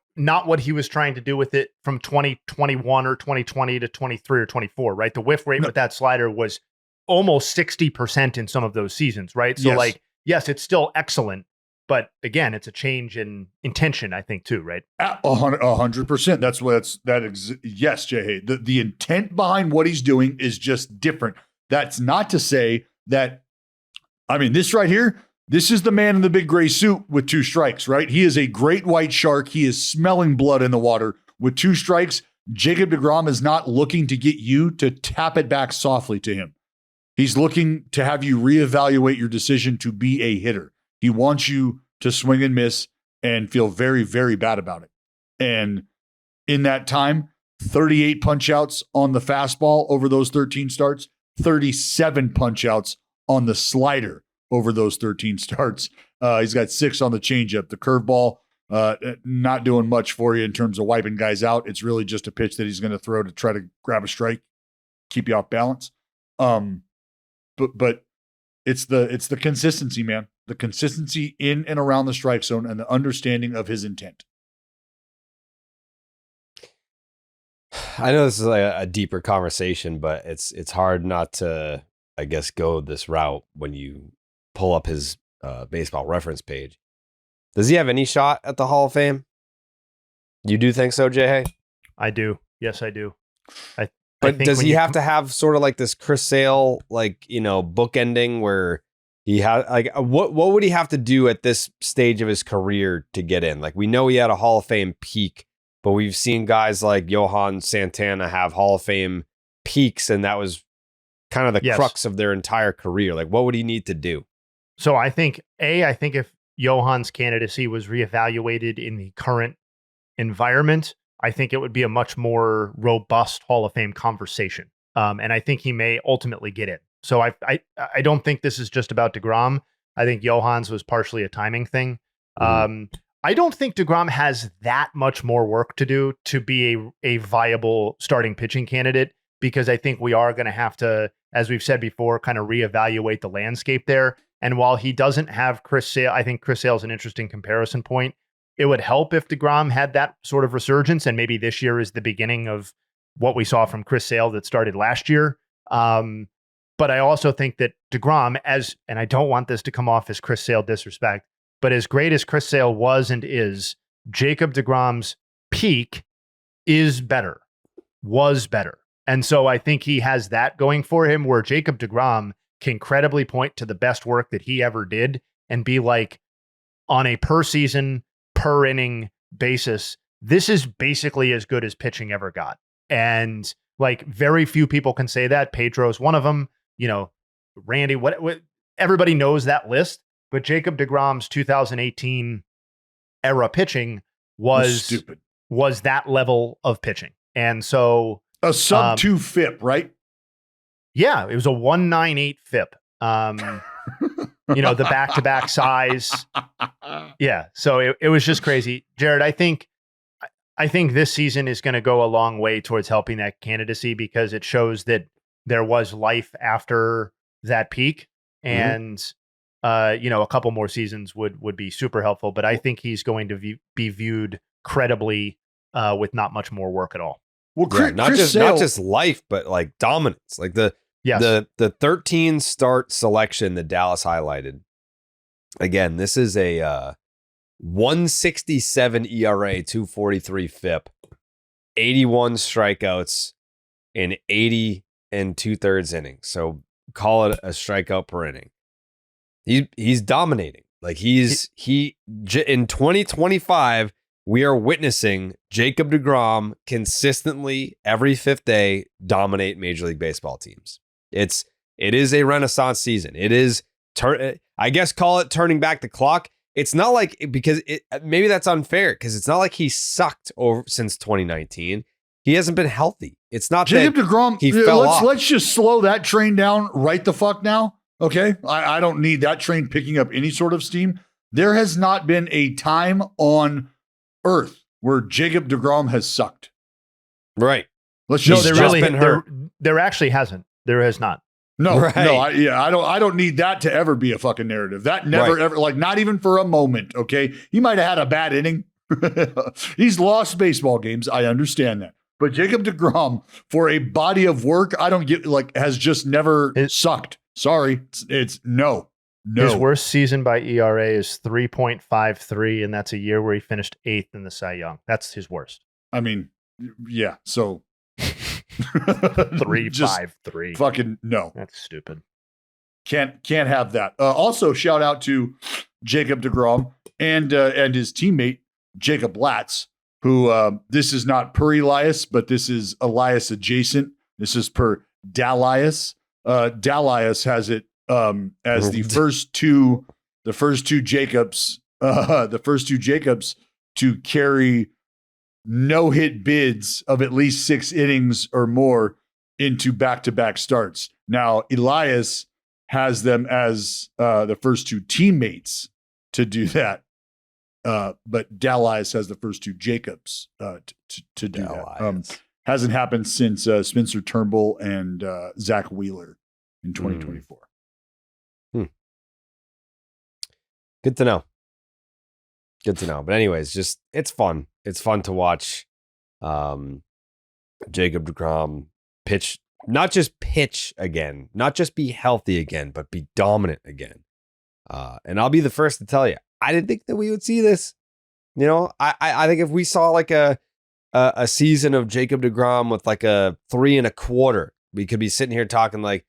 he was trying to do with it from 2021 or 2020 to 23 or 24, right? The whiff rate with that slider was almost 60% in some of those seasons, right? So yes, it's still excellent, but again, it's a change in intention, I think, too, right? 100%. Yes, Jayhay. The intent behind what he's doing is just different. That's not to say that, I mean, this right here, this is the man in the big gray suit with 2 strikes, right? He is a great white shark. He is smelling blood in the water. With 2 strikes, Jacob deGrom is not looking to get you to tap it back softly to him. He's looking to have you reevaluate your decision to be a hitter. He wants you to swing and miss and feel very, very bad about it. And in that time, 38 punch outs on the fastball over those 13 starts, 37 punch outs on the slider over those 13 starts. He's got 6 on the changeup. The curveball, not doing much for you in terms of wiping guys out. It's really just a pitch that he's going to throw to try to grab a strike, keep you off balance. But it's the consistency, man. The consistency in and around the strike zone and the understanding of his intent. I know this is a deeper conversation, but it's hard not to, I guess, go this route when you pull up his baseball reference page. Does he have any shot at the Hall of Fame? You do think so, Jayhay? I do. Yes, I do. But does he have to have sort of like this Chris Sale, book ending where he had what would he have to do at this stage of his career to get in? Like, we know he had a Hall of Fame peak, but we've seen guys like Johan Santana have Hall of Fame peaks, and that was kind of the crux of their entire career. Like, what would he need to do? So I think if Johan's candidacy was reevaluated in the current environment, I think it would be a much more robust Hall of Fame conversation. And I think he may ultimately get in. So I don't think this is just about deGrom. I think Johans was partially a timing thing. I don't think deGrom has that much more work to do to be a viable starting pitching candidate, because I think we are going to have to, as we've said before, kind of reevaluate the landscape there. And while he doesn't have Chris Sale, I think Chris Sale is an interesting comparison point. It would help if deGrom had that sort of resurgence, and maybe this year is the beginning of what we saw from Chris Sale that started last year. But I also think that deGrom, and I don't want this to come off as Chris Sale disrespect, but as great as Chris Sale was and is, Jacob deGrom's peak was better. And so I think he has that going for him, where Jacob deGrom can credibly point to the best work that he ever did and be like, on a per season, per inning basis, this is basically as good as pitching ever got. And like, very few people can say that. Pedro's one of them, Randy, what everybody knows that list, but Jacob deGrom's 2018 era pitching was stupid, was that level of pitching. And so a sub 2 FIP, right? Yeah, it was a 198 FIP. The back-to-back size. Yeah, so it was just crazy. Jared, I think this season is going to go a long way towards helping that candidacy, because it shows that there was life after that peak. And, a couple more seasons would be super helpful. But I think he's going to be viewed credibly with not much more work at all. Well, not just life, but like dominance. Like the 13 start selection that Dallas highlighted. Again, this is a 167 ERA, 243 FIP, 81 strikeouts in 80 and 2/3 innings. So call it a strikeout per inning. He's dominating. Like in 2025, we are witnessing Jacob deGrom consistently every fifth day dominate Major League Baseball teams. It is a renaissance season. It is I guess call it turning back the clock. It's not like, because maybe that's unfair, because it's not like he sucked since 2019. He hasn't been healthy. It's not Jacob deGrom. He fell off. Let's just slow that train down right the fuck now. Okay, I don't need that train picking up any sort of steam. There has not been a time on Earth where Jacob deGrom has sucked. Right. Let's just there actually hasn't. There has not. No, right. No, I don't need that to ever be a fucking narrative. That never ever, like, not even for a moment. Okay, he might have had a bad inning. He's lost baseball games. I understand that, but Jacob deGrom, for a body of work, I don't get, like, has just never sucked. Sorry, it's no. His worst season by ERA is 3.53, and that's a year where he finished 8th in the Cy Young. That's his worst. I mean, yeah. So 3.53. Fucking no. That's stupid. Can't have that. Also, shout out to Jacob deGrom and his teammate Jacob Latz, who this is not per Elias, but this is Elias adjacent. This is per Dalias. Dalias has it as the first two Jacobs to carry no-hit bids of at least 6 innings or more into back-to-back starts. Now, Elias has them as the first 2 teammates to do that, but Dalias has the first 2 Jacobs to do that. Hasn't happened since Spencer Turnbull and Zach Wheeler in 2024. Good to know. But anyways, just it's fun. It's fun to watch Jacob deGrom pitch, not just pitch again, not just be healthy again, but be dominant again. And I'll be the first to tell you, I didn't think that we would see this. I think if we saw like a season of Jacob deGrom with like a 3 1/4, we could be sitting here talking like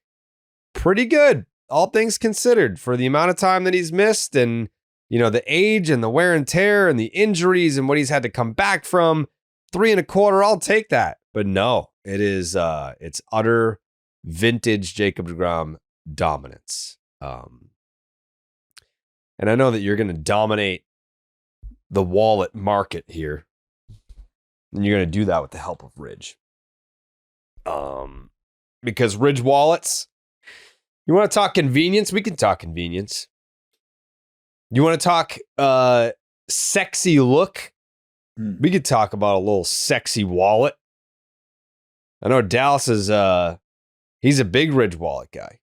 pretty good, all things considered, for the amount of time that he's missed, and the age and the wear and tear and the injuries and what he's had to come back from. 3 1/4, I'll take that. But no, it's utter vintage Jacob deGrom dominance. And I know that you're going to dominate the wallet market here. And you're going to do that with the help of Ridge. Because Ridge wallets, You want to talk convenience? We can talk convenience. You want to talk sexy look? We could talk about a little sexy wallet. I know Dallas is he's a big Ridge wallet guy.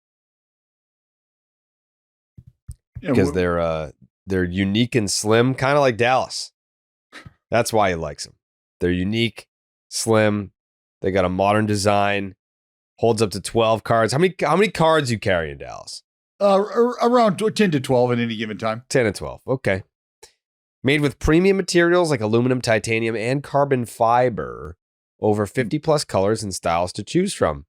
Because they're unique and slim, kind of like Dallas. That's why he likes them. They're unique, slim. They got a modern design. Holds up to 12 cards. How many cards you carry in Dallas? Around 10 to 12 at any given time. 10 to 12. Okay. Made with premium materials like aluminum, titanium, and carbon fiber. Over 50 plus colors and styles to choose from.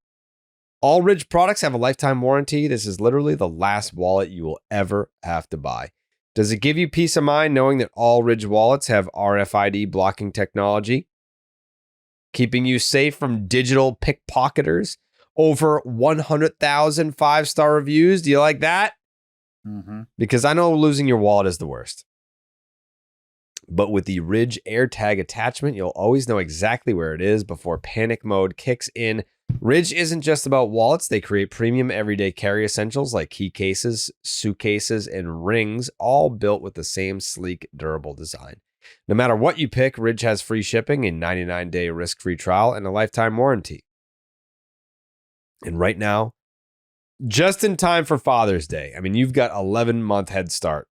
All Ridge products have a lifetime warranty. This is literally the last wallet you will ever have to buy. Does it give you peace of mind knowing that all Ridge wallets have RFID blocking technology, keeping you safe from digital pickpocketers? Over 100,000 5-star reviews. Do you like that? Mm-hmm. Because I know losing your wallet is the worst. But with the Ridge AirTag attachment, you'll always know exactly where it is before panic mode kicks in. Ridge isn't just about wallets. They create premium everyday carry essentials like key cases, suitcases, and rings, all built with the same sleek, durable design. No matter what you pick, Ridge has free shipping, a 99-day risk-free trial, and a lifetime warranty. And right now, just in time for Father's Day, I mean, you've got 11-month head start.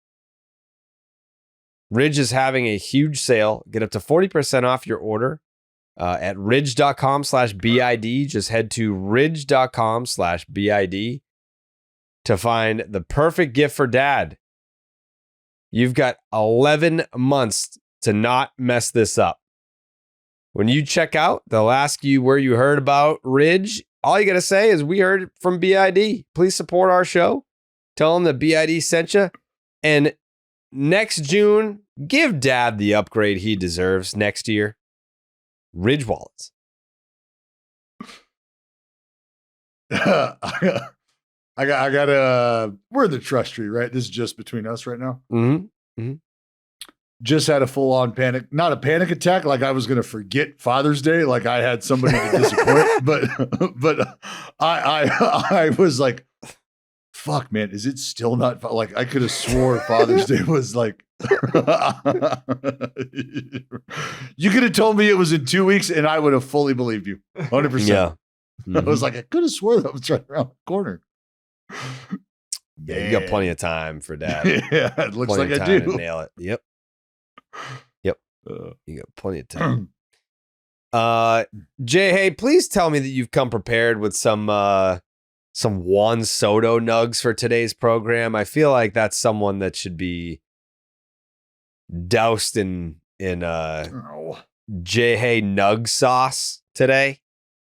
Ridge is having a huge sale. Get up to 40% off your order at ridge.com/BID. Just head to ridge.com/BID to find the perfect gift for dad. You've got 11 months to not mess this up. When you check out, they'll ask you where you heard about Ridge. All you got to say is, we heard from BID. Please support our show. Tell them that BID sent you. And next June, give dad the upgrade he deserves next year. Ridge wallets. I got we're in the trust tree, right? This is just between us right now. Mm-hmm. Mm-hmm. Just had a full-on panic, not a panic attack, like I was going to forget Father's Day, like I had somebody to disappoint, but I was like, fuck, man, is it still not, like, I could have swore Father's Day was like, you could have told me it was in 2 weeks and I would have fully believed you 100%. Yeah. Mm-hmm. I was like, I could have swore that was right around the corner. Yeah, you got plenty of time for dad. Yeah, it looks plenty like of I time do. to nail it. Yep. You got plenty of time. Jayhay, please tell me that you've come prepared with some Juan Soto Nuggs for today's program. I feel like that's someone that should be doused in Jayhay Nuggs sauce today.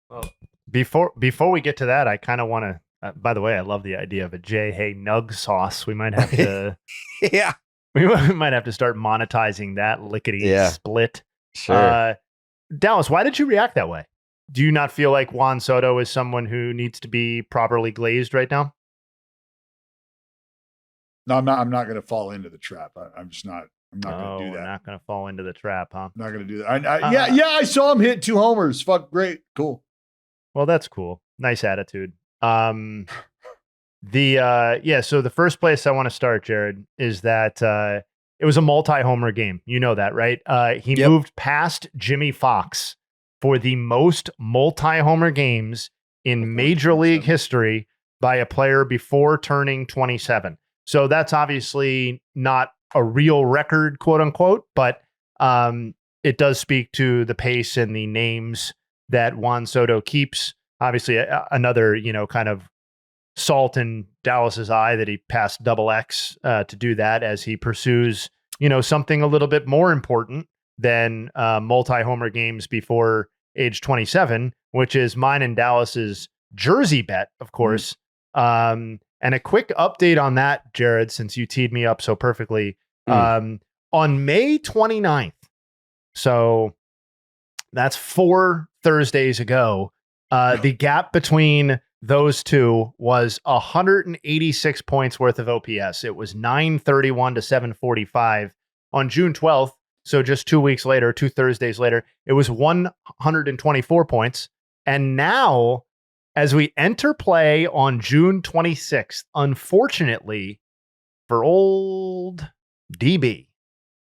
Well, before we get to that, I kind of want to. By the way, I love the idea of a Jayhay Nuggs sauce. We might have to. Yeah. We might have to start monetizing that lickety split. Sure. Dallas, why did you react that way? Do you not feel like Juan Soto is someone who needs to be properly glazed right now? No, I'm not going to fall into the trap. I'm not going to do that. Not going to fall into the trap, huh? I'm not going to do that. I saw him hit 2 homers. Fuck, great, cool. Well, that's cool. Nice attitude. So the first place I want to start, Jared, is that it was a multi-homer game. You know that, right? He moved past Jimmy Fox for the most multi-homer games in Major League history by a player before turning 27. So that's obviously not a real record, quote unquote, but it does speak to the pace and the names that Juan Soto keeps. Obviously, another, kind of salt in Dallas's eye that he passed Double X to do that as he pursues, something a little bit more important than multi-homer games before age 27, which is mine and Dallas's jersey bet, of course. And a quick update on that, Jared, since you teed me up so perfectly. On May 29th, so that's 4 Thursdays ago, the gap between those two was 186 points worth of OPS. It was 931 to 745 on June 12th. So just 2 weeks later, 2 Thursdays later, it was 124 points. And now as we enter play on June 26th, unfortunately for old DB,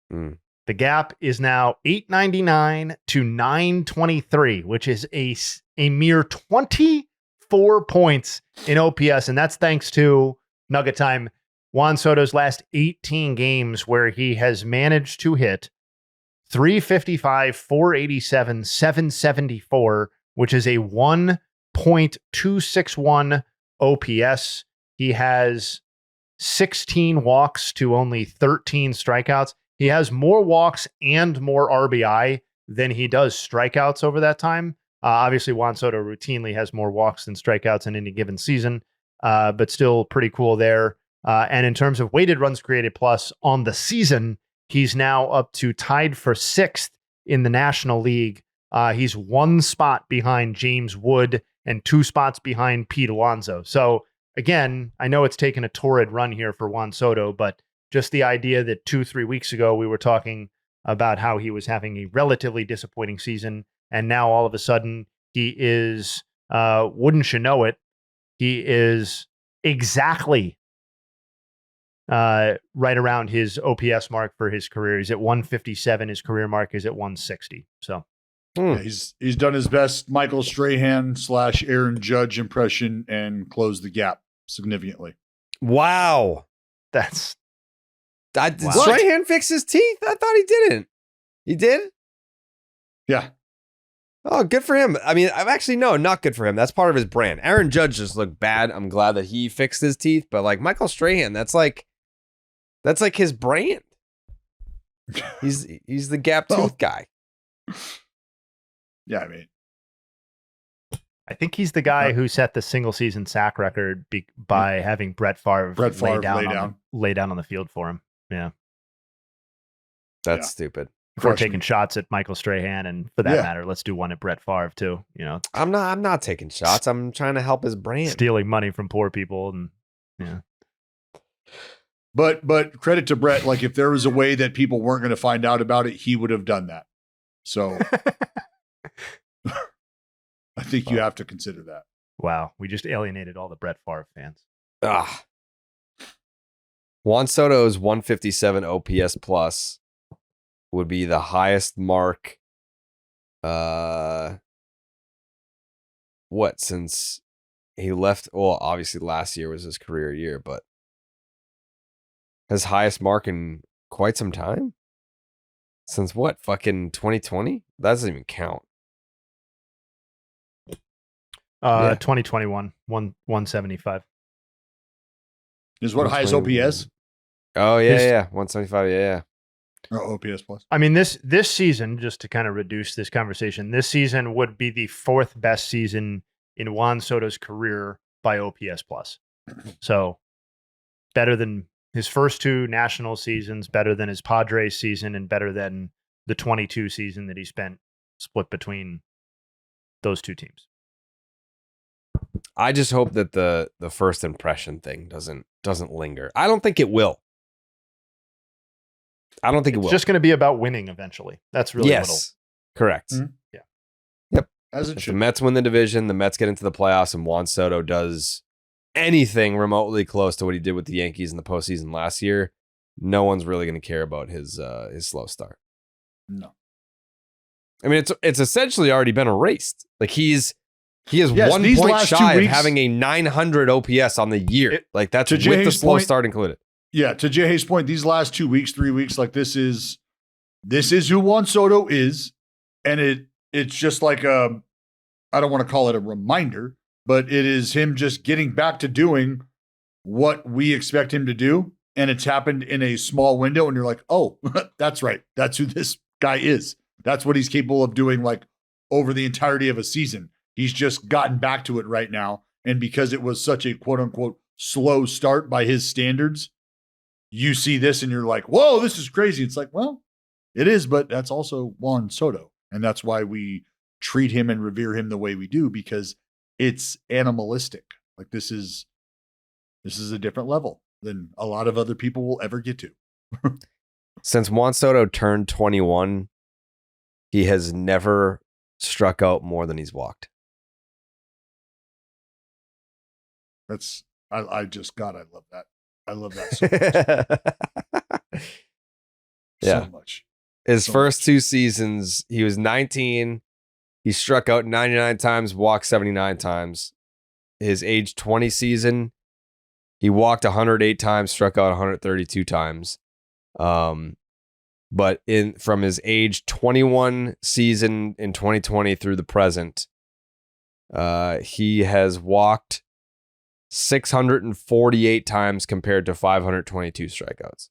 the gap is now 899 to 923, which is a mere 24 points in OPS. And that's thanks to Nugget Time, Juan Soto's last 18 games, where he has managed to hit 355, 487, 774, which is a 1.261 OPS. He has 16 walks to only 13 strikeouts. He has more walks and more RBI than he does strikeouts over that time. Obviously, Juan Soto routinely has more walks than strikeouts in any given season, but still pretty cool there. And in terms of weighted runs created plus on the season, he's now up to tied for 6th in the National League. He's 1 spot behind James Wood and 2 spots behind Pete Alonso. So again, I know it's taken a torrid run here for Juan Soto, but just the idea that 2-3 weeks ago we were talking about how he was having a relatively disappointing season, and now all of a sudden he is, wouldn't you know it, he is exactly right around his OPS mark for his career. He's at 157. His career mark is at 160. So yeah, he's done his best Michael Strahan / Aaron Judge impression and closed the gap significantly. Wow. Did Strahan fix his teeth? I thought he didn't. He did? Yeah. Oh, good for him. I mean, I'm actually, no, not good for him. That's part of his brand. Aaron Judge just looked bad. I'm glad that he fixed his teeth, but like Michael Strahan, that's like his brand. He's the gap tooth guy. Yeah, I mean, I think he's the guy who set the single season sack record by having Brett Favre lay down on the field for him. Yeah. That's stupid. If we're taking shots at Michael Strahan, and for that matter, let's do one at Brett Favre too. You know, I'm not taking shots. I'm trying to help his brand. Stealing money from poor people, and yeah. But credit to Brett. Like, if there was a way that people weren't going to find out about it, he would have done that. So I think you have to consider that. Wow, we just alienated all the Brett Favre fans. Juan Soto's 157 OPS plus would be the highest mark since he left. Well, obviously last year was his career year, but his highest mark in quite some time. Since what? Fucking 2020? That doesn't even count. 2021, 175. Is what highest OPS? Oh yeah, 175. Yeah. Or OPS plus. I mean, this season, just to kind of reduce this conversation, this season would be the 4th best season in Juan Soto's career by OPS plus. So better than his first 2 national seasons, better than his Padres season, and better than the 22 season that he spent split between those 2 teams. I just hope that the first impression thing doesn't linger. I don't think it will. It's just going to be about winning eventually. That's really correct. Mm-hmm. Yeah. Yep. As it should. The Mets win the division, the Mets get into the playoffs, and Juan Soto does anything remotely close to what he did with the Yankees in the postseason last year, no one's really going to care about his slow start. No. I mean, it's essentially already been erased. Like he is 1 point shy of having a 900 OPS on the year. That's with the slow start included. Yeah, to Jayhay's point, these last 2 weeks, 3 weeks, like this is who Juan Soto is, and it's just like I don't want to call it a reminder, but it is him just getting back to doing what we expect him to do, and it's happened in a small window, and you're like, oh, that's right, that's who this guy is. That's what he's capable of doing, like over the entirety of a season. He's just gotten back to it right now, and because it was such a quote unquote slow start by his standards, you see this and you're like, whoa, this is crazy. It's like, well, it is, but that's also Juan Soto. And that's why we treat him and revere him the way we do, because it's animalistic. Like this is a different level than a lot of other people will ever get to. Since Juan Soto turned 21, he has never struck out more than he's walked. I just, God, I love that. I love that so much. Yeah. So much. His So first much. 2 seasons, he was 19. He struck out 99 times, walked 79 times. His age 20 season, he walked 108 times, struck out 132 times. But from his age 21 season in 2020 through the present, he has walked 648 times compared to 522 strikeouts.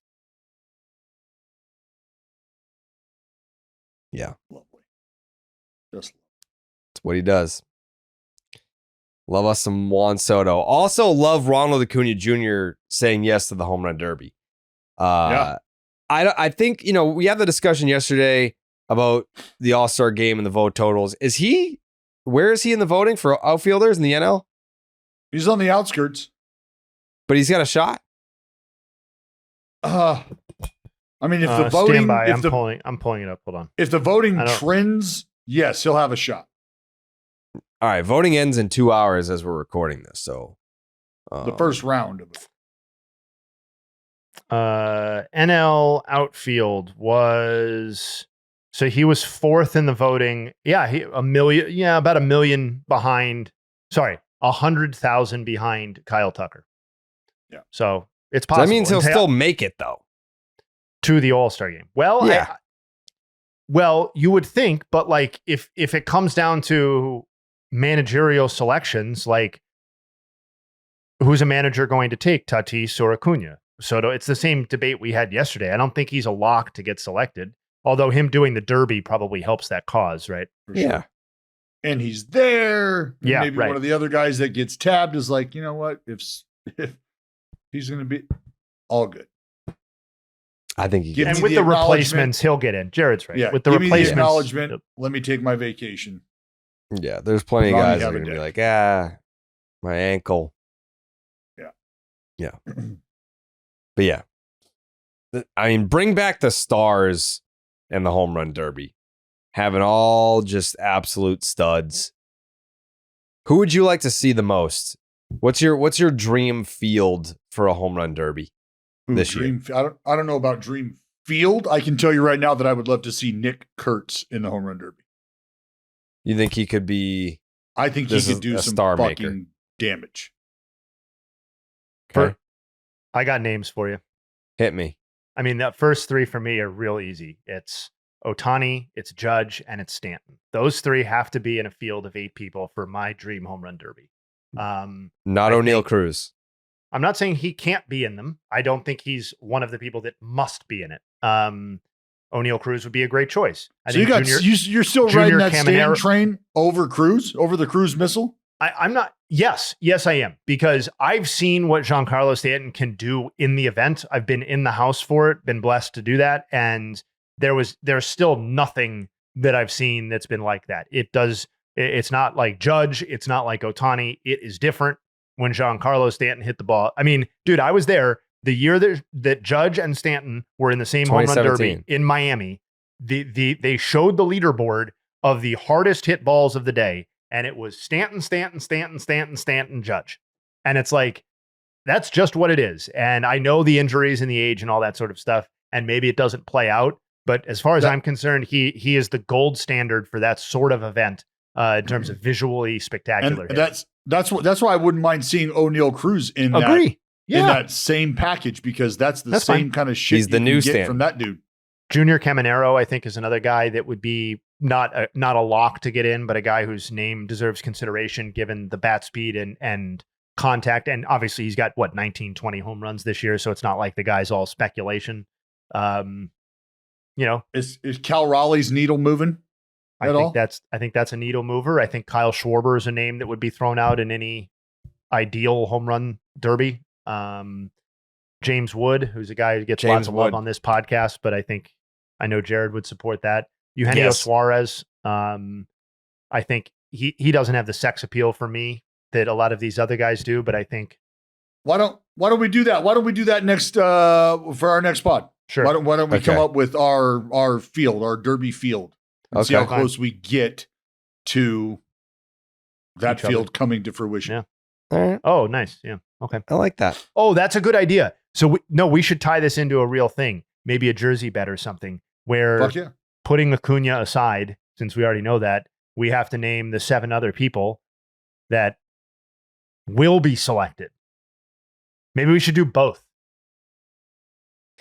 Yeah. Lovely. Just That's what he does. Love us some Juan Soto. Also love Ronald Acuña Jr. saying yes to the home run derby. Yeah. I think, we had the discussion yesterday about the All-Star game and the vote totals. Where is he in the voting for outfielders in the NL? he's on the outskirts. But he's got a shot. I mean, if the voting, stand by. if I'm pulling it up. Hold on. if the voting trends, yes, he'll have a shot. All right, voting ends in 2 hours as we're recording this. So The first round of it. NL outfield was, so he was 4th in the voting. Yeah, about 1 million behind. Sorry, 100,000 behind Kyle Tucker. Yeah. So it's so possible. that means he'll still make it though to the All-Star game. Well, yeah. Well, you would think, but like if it comes down to managerial selections, like who's a manager going to take, Tatis or Acuña? Soto, it's the same debate we had yesterday. I don't think he's a lock to get selected, although him doing the Derby probably helps that cause, right? For sure. And he's there. Yeah, maybe one of the other guys that gets tabbed is like, you know what? If he's going to be all good. I think he And with the replacements, he'll get in. Jared's right. Yeah, with the give me the replacements, acknowledgement. Let me take my vacation. Yeah, there's plenty of Ronnie, guys that have are a going to be day. like, my ankle. Yeah. But yeah. I mean, bring back the stars and the home run derby. Having all just absolute studs. Who would you like to see the most? What's your dream field for a home run derby this year? I don't know about dream field. I can tell you right now that I would love to see Nick Kurtz in the home run derby. You think he could be? I think he could do some star fucking maker. damage. Okay. I got names for you. Hit me. I mean, the first 3 for me are real easy. It's Ohtani, it's Judge, and it's Stanton. Those 3 have to be in a field of 8 people for my dream home run derby. Not O'Neal Cruz. I'm not saying he can't be in them. I don't think he's one of the people that must be in it. O'Neal Cruz would be a great choice. I think you're still riding that Stanton train over Cruz, over the Cruz missile? I'm not. Yes, I am, because I've seen what Giancarlo Stanton can do in the event. I've been in the house for it, been blessed to do that, and there's still nothing that I've seen that's been like that. It's not like Judge, it's not like Ohtani. It is different when Giancarlo Stanton hit the ball. I mean, dude, I was there the year that Judge and Stanton were in the same home run derby in Miami. They showed the leaderboard of the hardest hit balls of the day. And it was Stanton, Judge. And it's like, that's just what it is. And I know the injuries and the age and all that sort of stuff. And maybe it doesn't play out. But as far as I'm concerned, he is the gold standard for that sort of event in terms of visually spectacular. And that's why I wouldn't mind seeing O'Neal Cruz in that same package, because that's same fine. kind of shit He's the new Stanton from that dude. Junior Caminero, I think, is another guy that would be not a lock to get in, but a guy whose name deserves consideration given the bat speed and contact. And obviously he's got 19, 20 home runs this year. So it's not like the guy's all speculation. Is Cal Raleigh's needle moving at all? I think that's a needle mover. I think Kyle Schwarber is a name that would be thrown out in any ideal home run derby. James Wood, who's a guy who gets lots of love on this podcast, but I know Jared would support that. Eugenio Suarez. I think he doesn't have the sex appeal for me that a lot of these other guys do, but I think why don't we do that? Why don't we do that next for our next pod? Sure. Why don't we come up with our field, our derby field, and see how close we get to that field coming to fruition. Yeah. All right. Oh, nice. Yeah. Okay. I like that. Oh, that's a good idea. So we should tie this into a real thing. Maybe a jersey bet or something where Fuck yeah. putting Acuña aside, since we already know that, we have to name the 7 other people that will be selected. Maybe we should do both.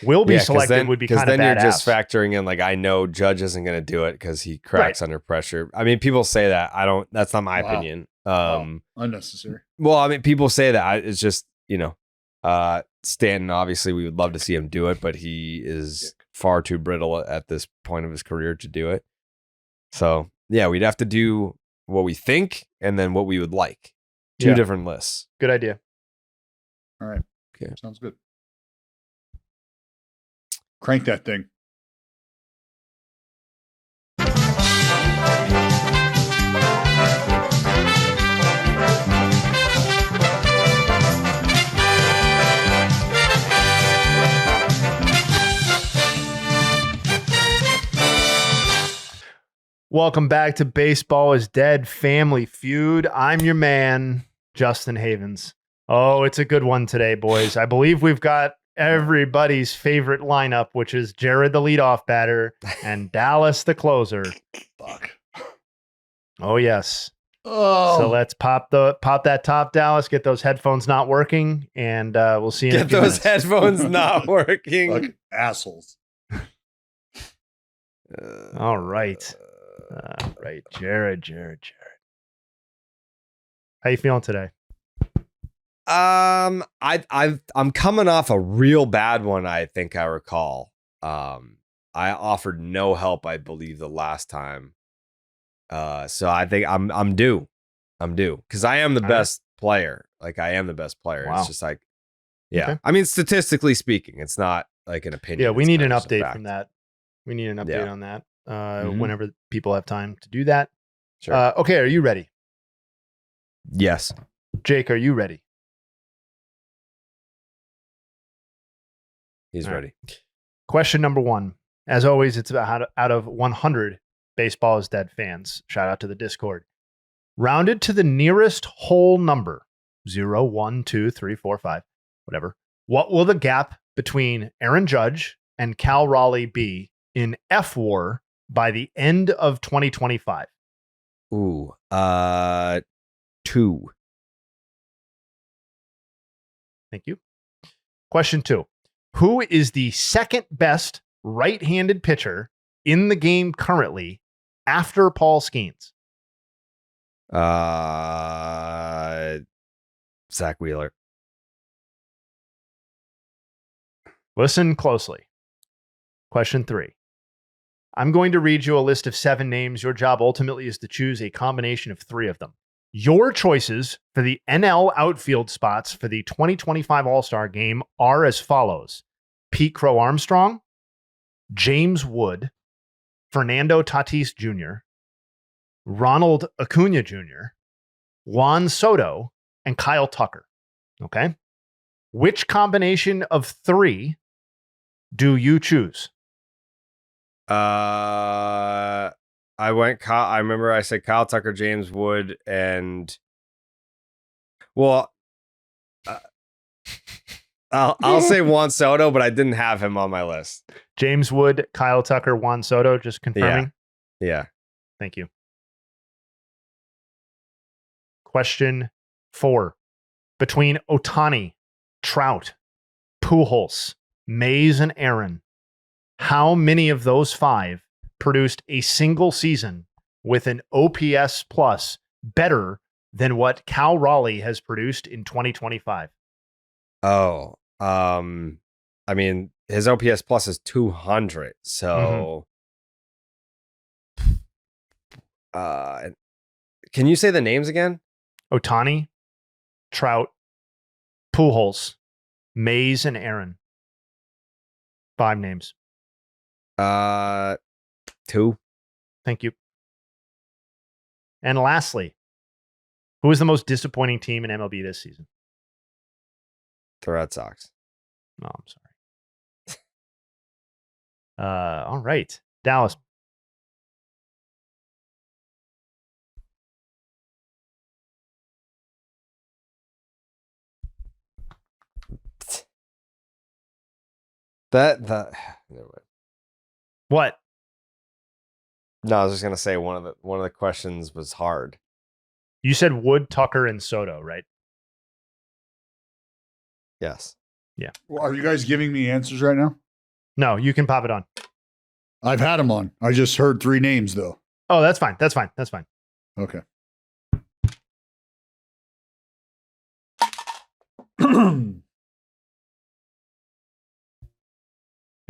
Will be selected would be kind of badass. Because then you're just factoring in, like, I know Judge isn't going to do it because he cracks under pressure. I mean, people say that. That's not my opinion. Unnecessary. Well, I mean, people say that. It's just, Stanton, obviously, we would love to see him do it, but he is far too brittle at this point of his career to do it. So, yeah, we'd have to do what we think and then what we would like. Two different lists. Good idea. All right. Okay. Sounds good. Crank that thing. Welcome back to Baseball is Dead Family Feud. I'm your man, Justin Havens. Oh, it's a good one today, boys. I believe we've got everybody's favorite lineup, which is Jared, the leadoff batter, and Dallas, the closer. Fuck. Oh, yes. Oh. So let's pop that top, Dallas. Get those headphones not working, and we'll see you in a few Get those minutes. headphones not working. Fucking assholes. All right. Right, Jared. How you feeling today? I'm coming off a real bad one. I think I recall. I offered no help, I believe, the last time. So I think I'm due because I am the best player. Like, I am the best player. Wow. It's just like, yeah. Okay. I mean, statistically speaking, it's not like an opinion. Yeah, we It's need an kind of just a update fact. from that. We need an update on that. Mhm. Whenever people have time to do that. Sure. Okay, are you ready? Yes. Jake, are you ready? He's All ready. Question number 1. As always, it's out of 100 Baseball is Dead fans. Shout out to the Discord. Rounded to the nearest whole number, 0, 1, 2, 3, 4, 5, whatever. What will the gap between Aaron Judge and Cal Raleigh be in F WAR by the end of 2025? Ooh, 2. Thank you. Question 2. Who is the second best right-handed pitcher in the game currently after Paul Skenes? Zach Wheeler. Listen closely. Question 3. I'm going to read you a list of 7 names. Your job ultimately is to choose a combination of 3 of them. Your choices for the NL outfield spots for the 2025 All-Star Game are as follows: Pete Crow Armstrong, James Wood, Fernando Tatis Jr., Ronald Acuña Jr., Juan Soto, and Kyle Tucker. Okay? Which combination of 3 do you choose? I went Kyle. I remember I said Kyle Tucker, James Wood, and I'll say Juan Soto, but I didn't have him on my list. James Wood, Kyle Tucker, Juan Soto, just confirming. Yeah. Thank you. Question 4. Between Ohtani, Trout, Pujols, Mays, and Aaron, how many of those 5 produced a single season with an OPS plus better than what Cal Raleigh has produced in 2025? Oh, I mean, his OPS plus is 200. So, can you say the names again? Ohtani, Trout, Pujols, Mays, and Aaron. 5 names. 2. Thank you. And lastly, who is the most disappointing team in MLB this season? The Red Sox. Oh, I'm sorry. All right. Dallas. That never mind. What? No, I was just gonna say one of the questions was hard. You said Wood, Tucker, and Soto, right? Yes. Yeah. Well, are you guys giving me answers right now? No, you can pop it on. I've had them on. I just heard 3 names though. Oh, that's fine. That's fine. That's fine. Okay. Are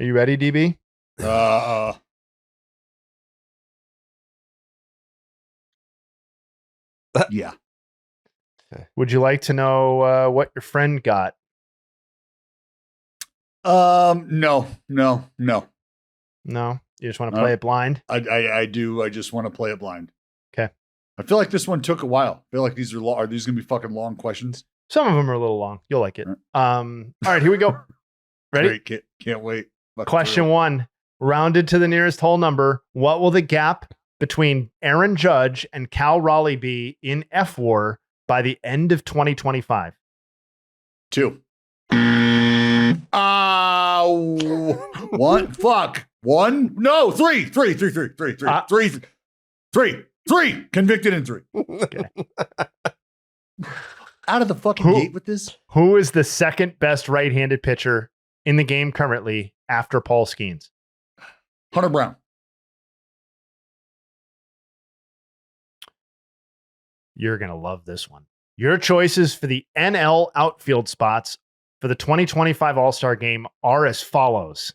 you ready, DB? Yeah. Would you like to know what your friend got? No. No, you just want to play it blind. I do. I just want to play it blind. Okay. I feel like this one took a while. I feel like these are these going to be fucking long questions? Some of them are a little long. You'll like it. All right, here we go. Ready? Great. Can't wait. Question 1, rounded to the nearest whole number. What will the gap between Aaron Judge and Cal Raleigh be in F War by the end of 2025? 2. 1. Fuck. 1. No. 3. 3. Convicted in 3. Okay. Out of the fucking gate with this. Who is the second best right-handed pitcher in the game currently after Paul Skenes? Hunter Brown. You're going to love this one. Your choices for the NL outfield spots for the 2025 All-Star Game are as follows.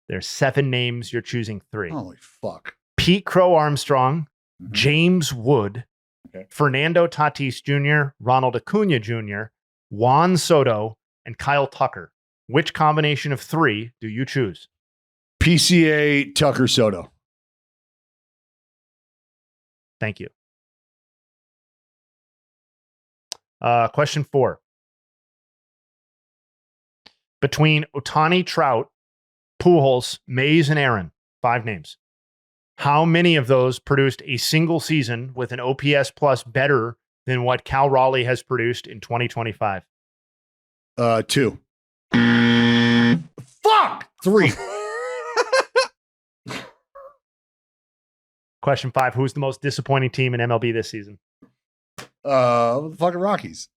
There's 7 names. You're choosing 3. Holy fuck. Pete Crow Armstrong, James Wood, Okay. Fernando Tatis Jr., Ronald Acuña Jr., Juan Soto, and Kyle Tucker. Which combination of 3 do you choose? PCA Tucker Soto. Thank you. Question 4. Between Ohtani, Trout, Pujols, Mays, and Aaron, 5 names. How many of those produced a single season with an OPS plus better than what Cal Raleigh has produced in 2025? 2. Fuck! 3. Question 5. Who's the most disappointing team in MLB this season? The fucking Rockies.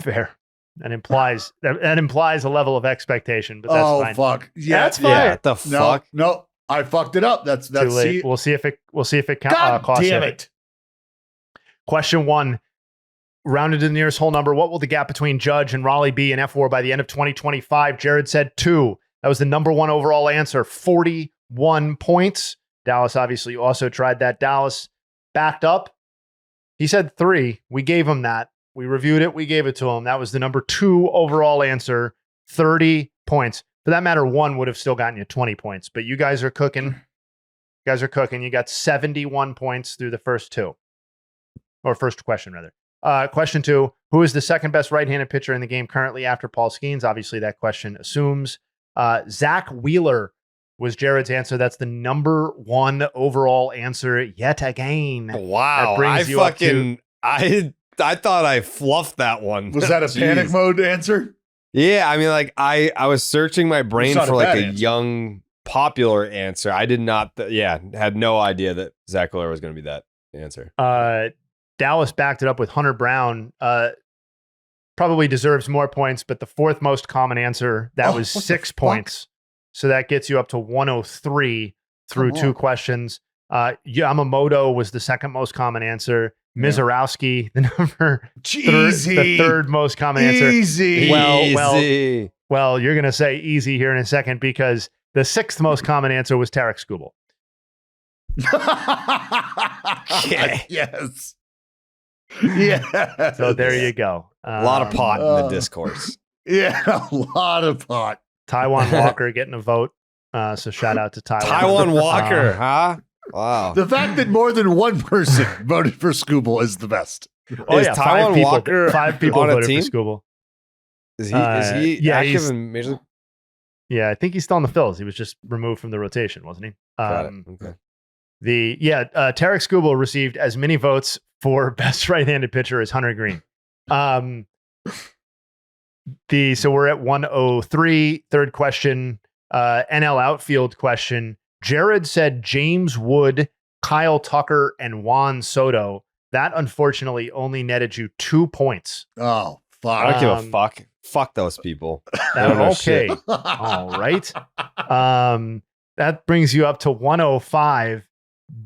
Fair. That implies a level of expectation, but that's fine. Fuck. Yeah, that's fine. Yeah, the fuck? No, I fucked it up. That's Too late. We'll see if it God costs damn you. it. Question 1. Rounded to the nearest whole number. What will the gap between Judge and Raleigh be in F4 by the end of 2025? Jared said 2. That was the number 1 overall answer. 41 points. Dallas obviously also tried that. Dallas backed up. He said 3. We gave him that. We reviewed it. We gave it to him. That was the number 2 overall answer. 30 points. For that matter, 1 would have still gotten you 20 points. But you guys are cooking. You got 71 points through the first 2. Or first question, rather. Question 2. Who is the second best right-handed pitcher in the game currently after Paul Skenes? Obviously, that question assumes. Zach Wheeler was Jared's answer. That's the number 1 overall answer yet again. Wow. That brings you up to- I thought I fluffed that one. Was that a Jeez. panic mode answer? Yeah, I mean, like I was searching my brain It's not for a like bad a answer. young popular answer. I did not. Had no idea that Zach Wheeler was going to be that answer. Dallas backed it up with Hunter Brown. Probably deserves more points, but the 4th most common answer, that was 6 points. So that gets you up to 103 through 2 questions. Yamamoto was the 2nd most common answer. Misiorowski, the number the 3rd most common answer. Easy. Well, you're going to say easy here in a second because the 6th most common answer was Tarek Skubal. Yes. Yeah. So there you go. A lot of pot in the discourse. Yeah, a lot of pot. Taiwan Walker getting a vote. So shout out to Taiwan. Taiwan Walker, huh? Wow. The fact that more than one person voted for Skubal is the best. Oh, Is yeah, Taiwan Walker 5 people on a voted team? for Skubal. Is he yeah, active he's- in Major League? Yeah, I think he's still in the Phils. He was just removed from the rotation, wasn't he? Got it. Okay. Tarek Skubal received as many votes for best right-handed pitcher as Hunter Green. So we're at 103. Third question, NL outfield question. Jared said James Wood, Kyle Tucker, and Juan Soto. That unfortunately only netted you 2 points. Oh, fuck. I don't give a fuck. Fuck those people. Okay. All right. That brings you up to 105.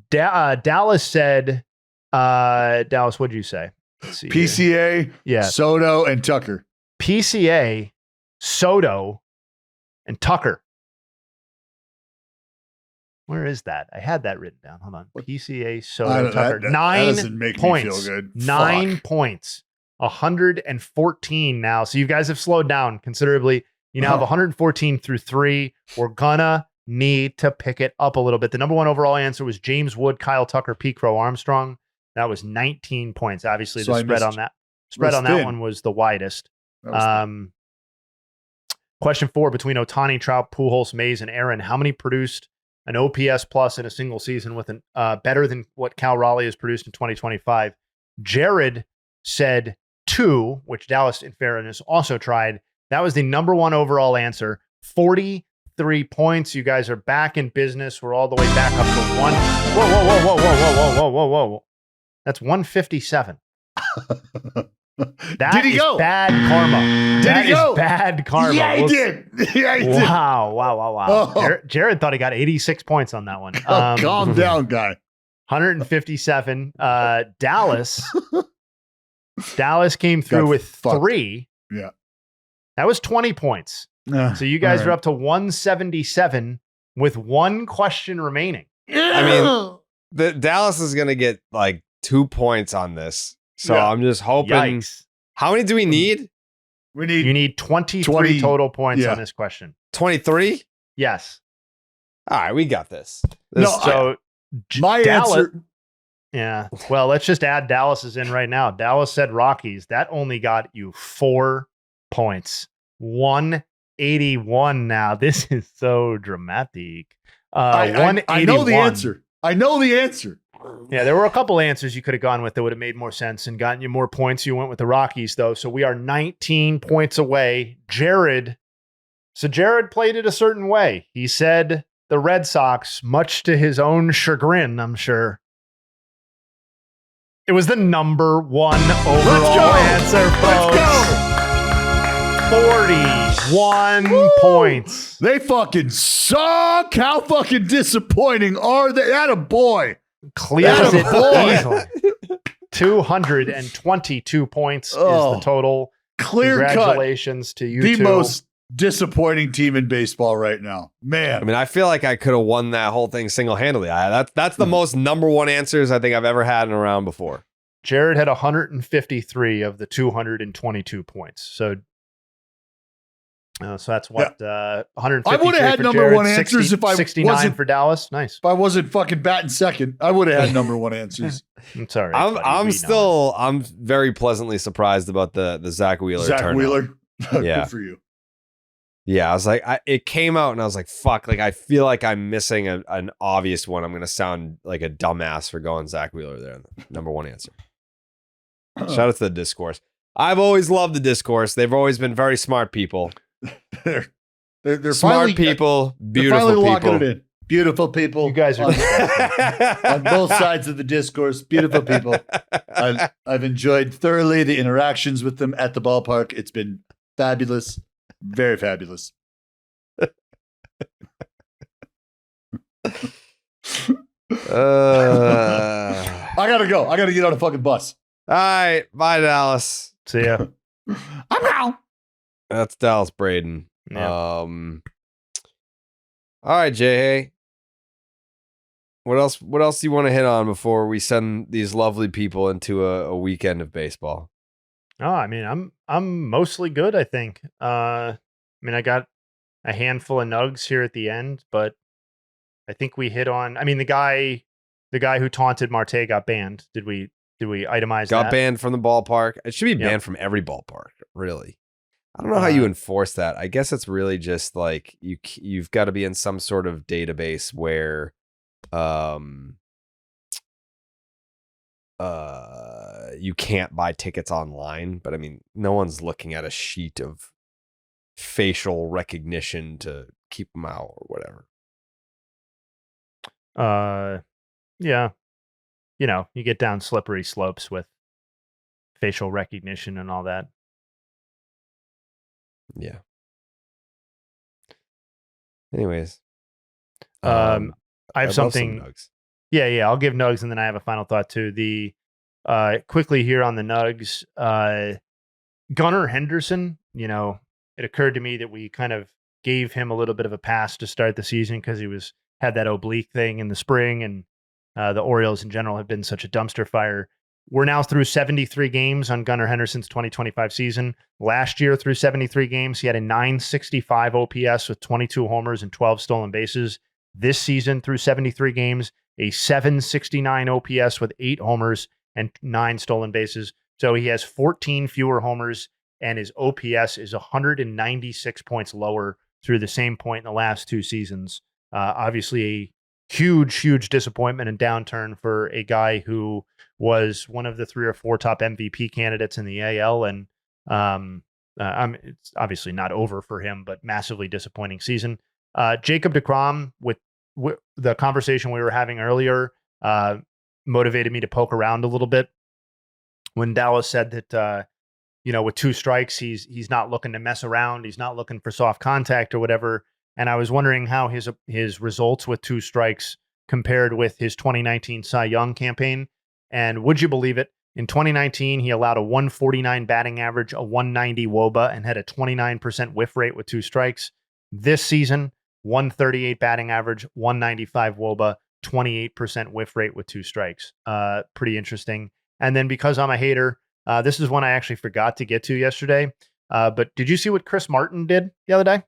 Dallas said, Dallas, what'd you say? Let's see PCA, here. Yeah. Soto, and Tucker. PCA, Soto, and Tucker. Where is that? I had that written down. Hold on. PCA, Soto, Tucker. 9 doesn't make points. me feel good. 9 Fuck. points. 114 now. So you guys have slowed down considerably. You now have 114 through 3. We're gonna need to pick it up a little bit. The number one overall answer was James Wood, Kyle Tucker, P. Crow Armstrong. That was 19 points. Obviously, So the I spread missed- on that thin. one was the widest. That was Question 4, between Ohtani, Trout, Pujols, Mays, and Aaron, how many produced an OPS plus in a single season with an better than what Cal Raleigh has produced in 2025? Jared said 2, which Dallas, in fairness, also tried. That was the number one overall answer. 43 points. You guys are back in business. We're all the way back up to 1. Whoa. That's 157. That Did he is go? bad karma. Did That he is go? bad karma. Yeah, he We'll- did. Yeah, he did. Wow. Oh. Jared thought he got 86 points on that one. Oh, calm down, guy. 157. Dallas came through Got with fucked. 3. Yeah. That was 20 points. So you guys are up to 177 with 1 question remaining. I mean, the Dallas is gonna get like 2 points on this. So Yeah. I'm just hoping. Yikes. How many do we need? we need You need 23 20 total points yeah. on this question. 23? Yes. All right, we got this. No, So my Dallas, answer. yeah. Well, let's just add Dallas's in right now. Dallas said Rockies. That only got you 4 points. 181 now. This is so dramatic. I know the 181. answer. I know the answer. Yeah, there were a couple answers you could have gone with that would have made more sense and gotten you more points. You went with the Rockies, though. So we are 19 points away. Jared played it a certain way. He said the Red Sox, much to his own chagrin, I'm sure. It was the number one overall answer, folks. Let's go. 41 Woo! points. They fucking suck. How fucking disappointing are they? Atta boy. Clears it Attaboy. easily. 222 points is Oh, the total. Clear cut. Congratulations to you The two. most disappointing team in baseball right now. I Man. mean, I feel like I could have won that whole thing single-handedly. That's the most number one answers I think I've ever had in a round before. Jared had 153 of the 222 points. So that's what 153 I would've had for number Jared, one answers if I 69 wasn't- for Dallas. Nice. If I wasn't fucking batting second, I would have had number one answers. It's all right. buddy. I'm very pleasantly surprised about the Zach Wheeler Zach turnout. Wheeler. Yeah. Good for you. Yeah, I was like, it came out and I was like, fuck, like I feel like I'm missing an obvious one. I'm gonna sound like a dumbass for going Zach Wheeler there. Number one answer. Shout out to the discourse. I've always loved the discourse. They've always been very smart people. They're Smart finally, people, they're beautiful finally people. locking it in. Beautiful people. You guys are on both sides of the discourse. Beautiful people. I've enjoyed thoroughly the interactions with them at the ballpark. It's been fabulous. Very fabulous. I gotta go. I gotta get on a fucking bus. All right, bye, Dallas. See ya. I'm out. That's Dallas Braden. Yeah. All right, Jayhay. What else do you want to hit on before we send these lovely people into a weekend of baseball? Oh, I mean, I'm mostly good, I think. I mean, I got a handful of nugs here at the end, but I think we hit on. I mean, the guy who taunted Marte got banned. Did we itemize Got that? banned from the ballpark. It should be Yep. banned from every ballpark, really. I don't know how you enforce that. I guess it's really just like you've got to be in some sort of database where you can't buy tickets online, but I mean, no one's looking at a sheet of facial recognition to keep them out or whatever. Yeah. You get down slippery slopes with facial recognition and all that. Yeah. Anyways. I have I'd love some something. Nuggs. Yeah. I'll give Nuggs, and then I have a final thought too. Quickly here on the Nuggs, Gunnar Henderson. It occurred to me that we kind of gave him a little bit of a pass to start the season because he had that oblique thing in the spring, and the Orioles in general have been such a dumpster fire. We're now through 73 games on Gunnar Henderson's 2025 season. Last year, through 73 games, he had a 965 OPS with 22 homers and 12 stolen bases. This season, through 73 games, a 769 OPS with 8 homers and 9 stolen bases. So he has 14 fewer homers, and his OPS is 196 points lower through the same point in the last 2 seasons. Obviously, a huge disappointment and downturn for a guy who was one of the 3 or 4 top MVP candidates in the AL. And it's obviously not over for him, but massively disappointing season. Jacob deGrom, with the conversation we were having earlier, motivated me to poke around a little bit. When Dallas said that, with 2 strikes, he's not looking to mess around. He's not looking for soft contact or whatever. And I was wondering how his results with 2 strikes compared with his 2019 Cy Young campaign. And would you believe it? In 2019, he allowed a 149 batting average, a 190 WOBA, and had a 29% whiff rate with 2 strikes. This season, 138 batting average, 195 WOBA, 28% whiff rate with 2 strikes. Pretty interesting. And then because I'm a hater, this is one I actually forgot to get to yesterday. But did you see what Chris Martin did the other day?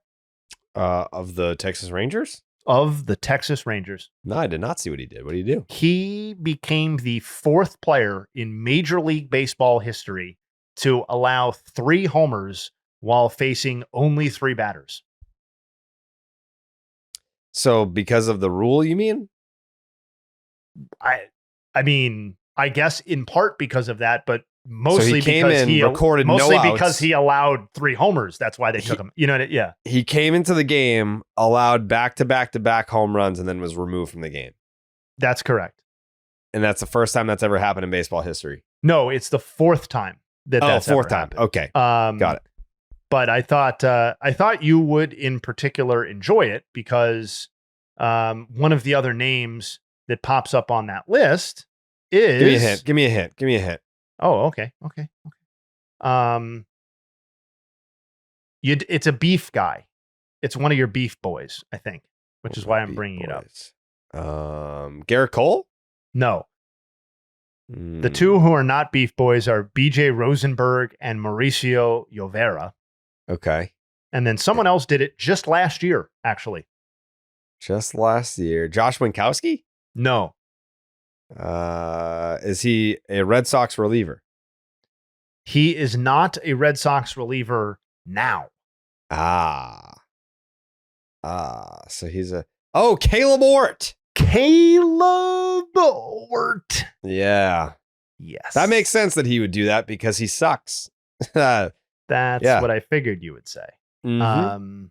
Of the Texas Rangers? Of the Texas Rangers. No, I did not see what he did. What did he do? He became the 4th player in Major League Baseball history to allow 3 homers while facing only 3 batters. So because of the rule, you mean? I mean, I guess in part because of that, but mostly so he came because in, recorded mostly no outs. Because he allowed 3 homers. That's why they took him. Yeah. He came into the game, allowed back-to-back home runs, and then was removed from the game. That's correct. And that's the first time that's ever happened in baseball history. No, it's the 4th time that's 4th time. Happened. Okay, got it. But I thought you would in particular enjoy it because one of the other names that pops up on that list is Give me a hint. Oh, okay. It's a beef guy. It's one of your beef boys, I think, which is why I'm bringing it up. Garrett Cole? No. The 2 who are not beef boys are BJ Rosenberg and Mauricio Llovera. Okay. And then someone else did it just last year, actually. Just last year. Josh Winkowski? No. Is he a Red Sox reliever? He is not a Red Sox reliever now. So he's Caleb Ort. Caleb Ort. Yeah. Yes. That makes sense that he would do that because he sucks. That's what I figured you would say. Mm-hmm.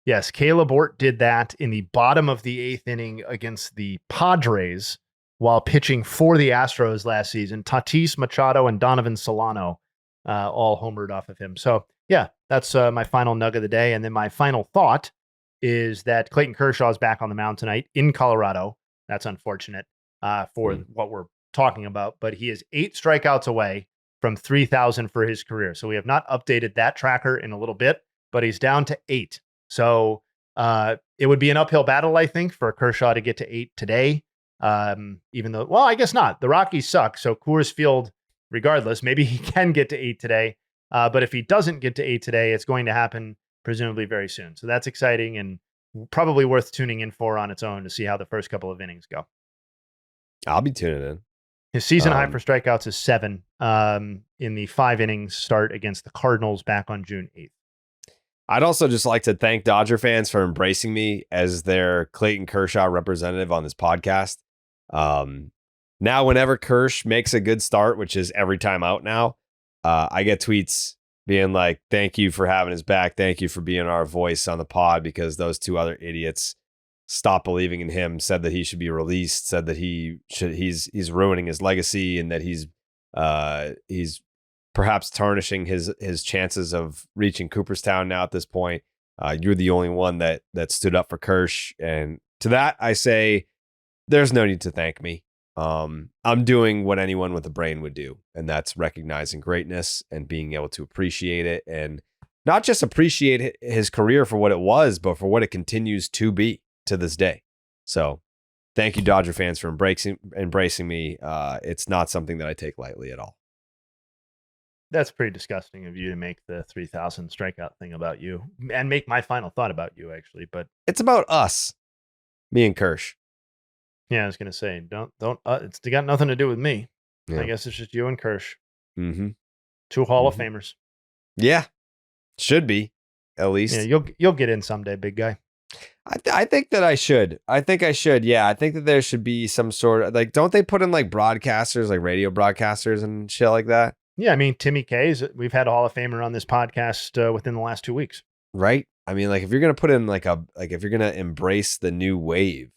Yes, Caleb Ort did that in the bottom of the 8th inning against the Padres while pitching for the Astros last season. Tatis Machado and Donovan Solano all homered off of him. So, yeah, that's my final nug of the day. And then my final thought is that Clayton Kershaw is back on the mound tonight in Colorado. That's unfortunate for what we're talking about, but he is 8 strikeouts away from 3,000 for his career. So we have not updated that tracker in a little bit, but he's down to 8. So it would be an uphill battle, I think, for Kershaw to get to 8 today. Even though, well, I guess not. The Rockies suck. So Coors Field, regardless, maybe he can get to 8 today. But if he doesn't get to 8 today, it's going to happen presumably very soon. So that's exciting and probably worth tuning in for on its own to see how the first couple of innings go. I'll be tuning in. His season high for strikeouts is 7 in the 5 innings start against the Cardinals back on June 8th. I'd also just like to thank Dodger fans for embracing me as their Clayton Kershaw representative on this podcast. Now, whenever Kirsch makes a good start, which is every time out now, I get tweets being like, thank you for having his back. Thank you for being our voice on the pod, because those two other idiots stopped believing in him, said that he should be released, said that he's ruining his legacy, and that he's perhaps tarnishing his chances of reaching Cooperstown now at this point. You're the only one that stood up for Kirsch. And to that, I say, there's no need to thank me. I'm doing what anyone with a brain would do, and that's recognizing greatness and being able to appreciate it, and not just appreciate his career for what it was, but for what it continues to be to this day. So thank you, Dodger fans, for embracing me. It's not something that I take lightly at all. That's pretty disgusting of you to make the 3,000 strikeout thing about you, and make my final thought about you, actually. But it's about us, me and Kirsch. Yeah, I was gonna say, don't. It's got nothing to do with me. Yeah. I guess it's just you and Kirsch, Mm-hmm. two Hall of Famers. Yeah, should be at least. Yeah, you'll get in someday, big guy. I think that I should. I think I should. Yeah, I think that there should be some sort of, like, don't they put in like broadcasters, like radio broadcasters and shit like that? Yeah, I mean, Timmy K's. We've had a Hall of Famer on this podcast within the last 2 weeks. Right. I mean, like, if you're gonna put in if you're gonna embrace the new wave,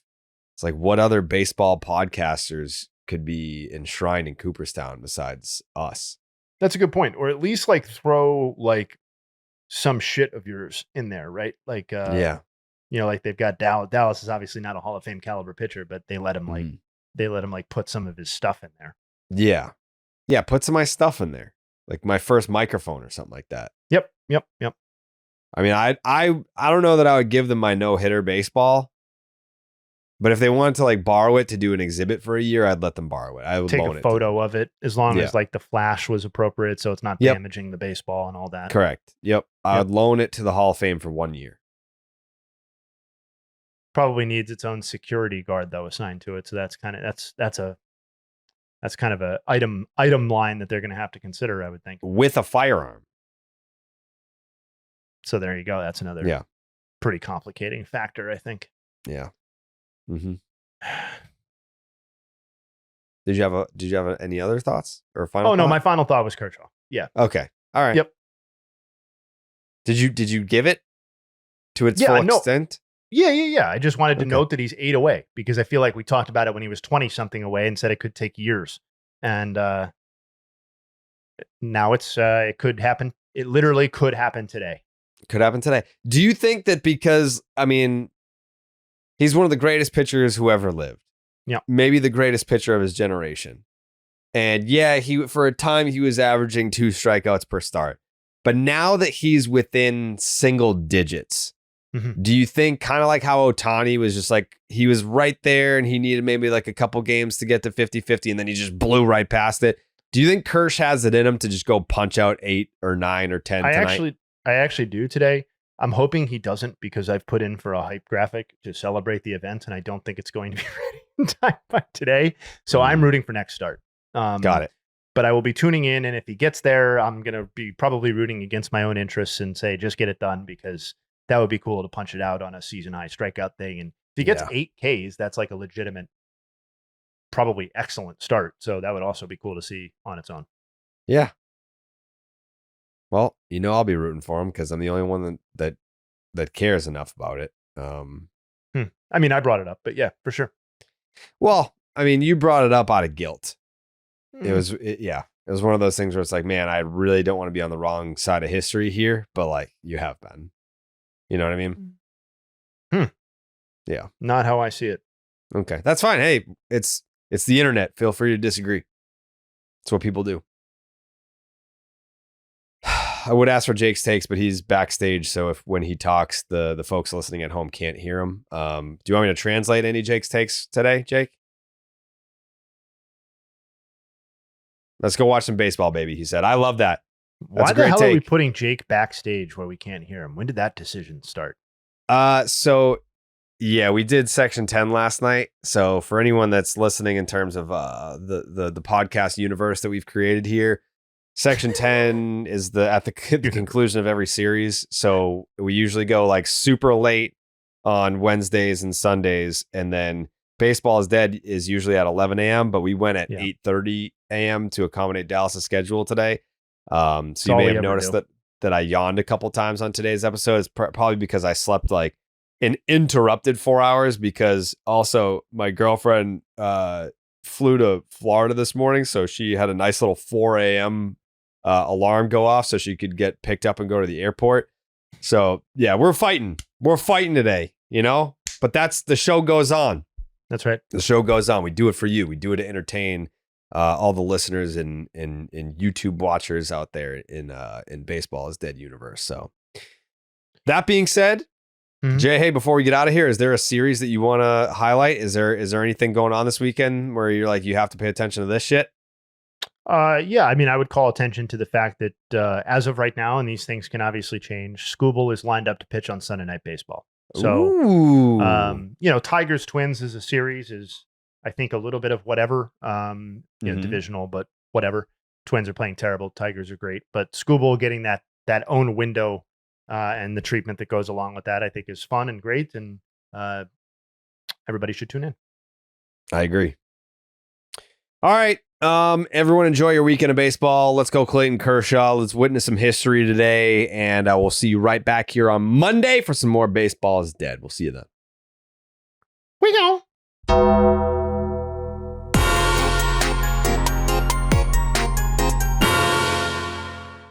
it's like, what other baseball podcasters could be enshrined in Cooperstown besides us? That's a good point. Or at least like throw like some shit of yours in there, right? Like, yeah. You know, like they've got Dallas. Dallas is obviously not a Hall of Fame caliber pitcher, but they let him put some of his stuff in there. Yeah. Yeah. Put some of my stuff in there. Like my first microphone or something like that. Yep. I mean, I don't know that I would give them my no-hitter baseball, but if they wanted to like borrow it to do an exhibit for a year, I'd let them borrow it. I would take loan a photo of it, as long as like the flash was appropriate, so it's not damaging the baseball and all that. Correct. Yep. I would loan it to the Hall of Fame for 1 year. Probably needs its own security guard though assigned to it, so that's kind of a item line that they're going to have to consider, I would think. With a firearm. So there you go. That's another pretty complicating factor, I think. Yeah. Mm-hmm. Did you have any other thoughts or final? Oh no, thought? my final thought was Kershaw. Yeah. Okay. All right. Yep. Did you give it to its full extent? Yeah. I just wanted to note that he's 8 away, because I feel like we talked about it when he was 20 something away and said it could take years, and now it could happen. It literally could happen today. Could happen today. Do you think that because, I mean, he's one of the greatest pitchers who ever lived. Yeah. Maybe the greatest pitcher of his generation. And yeah, for a time he was averaging 2 strikeouts per start. But now that he's within single digits, do you think, kind of like how Ohtani was just like, he was right there and he needed maybe like a couple games to get to 50-50 and then he just blew right past it? Do you think Kirsch has it in him to just go punch out 8 or 9 or 10 tonight? I actually do today. I'm hoping he doesn't, because I've put in for a hype graphic to celebrate the event, and I don't think it's going to be ready in time by today. So I'm rooting for next start. Got it. But I will be tuning in, and if he gets there, I'm going to be probably rooting against my own interests and say, just get it done, because that would be cool to punch it out on a season high strikeout thing. And if he gets 8 Ks, that's like a legitimate, probably excellent start. So that would also be cool to see on its own. Yeah. Well, I'll be rooting for him because I'm the only one that cares enough about it. I mean, I brought it up, but yeah, for sure. Well, I mean, you brought it up out of guilt. It was one of those things where it's like, man, I really don't want to be on the wrong side of history here, but like, you have been. You know what I mean? Yeah. Not how I see it. Okay, that's fine. Hey, it's the internet. Feel free to disagree. It's what people do. I would ask for Jake's takes, but he's backstage, so when he talks, the folks listening at home can't hear him. Do you want me to translate any Jake's takes today, Jake? Let's go watch some baseball, baby, he said. I love that. Why the hell are we putting Jake backstage where we can't hear him? When did that decision start? So yeah, we did section 10 last night. So for anyone that's listening in terms of the podcast universe that we've created here, section 10 is at the conclusion of every series. So we usually go like super late on Wednesdays and Sundays, and then Baseball is Dead is usually at 11 a.m., but we went at Yeah. 8:30 a.m. to accommodate Dallas' schedule today. So you all may we have ever noticed do. that I yawned a couple times on today's episode. It's probably because I slept like an interrupted 4 hours, because also my girlfriend flew to Florida this morning, so she had a nice little 4 a.m. Alarm go off so she could get picked up and go to the airport. So yeah, we're fighting today, but that's the show goes on. That's right. The show goes on. We do it for you. We do it to entertain all the listeners and YouTube watchers out there in Baseball is Dead universe. So that being said, Jayhay, before we get out of here, is there a series that you want to highlight? Is there anything going on this weekend where you're like, you have to pay attention to this shit? Yeah, I mean, I would call attention to the fact that as of right now, and these things can obviously change, Scooble is lined up to pitch on Sunday Night Baseball. So, Ooh. Tigers Twins as a series is, I think, a little bit of whatever, divisional, but whatever. Twins are playing terrible. Tigers are great. But Scooble getting that own window and the treatment that goes along with that, I think, is fun and great. And everybody should tune in. I agree. All right. Everyone enjoy your weekend of baseball. Let's go Clayton Kershaw. Let's witness some history today. And I will see you right back here on Monday for some more Baseball is Dead. We'll see you then. We go.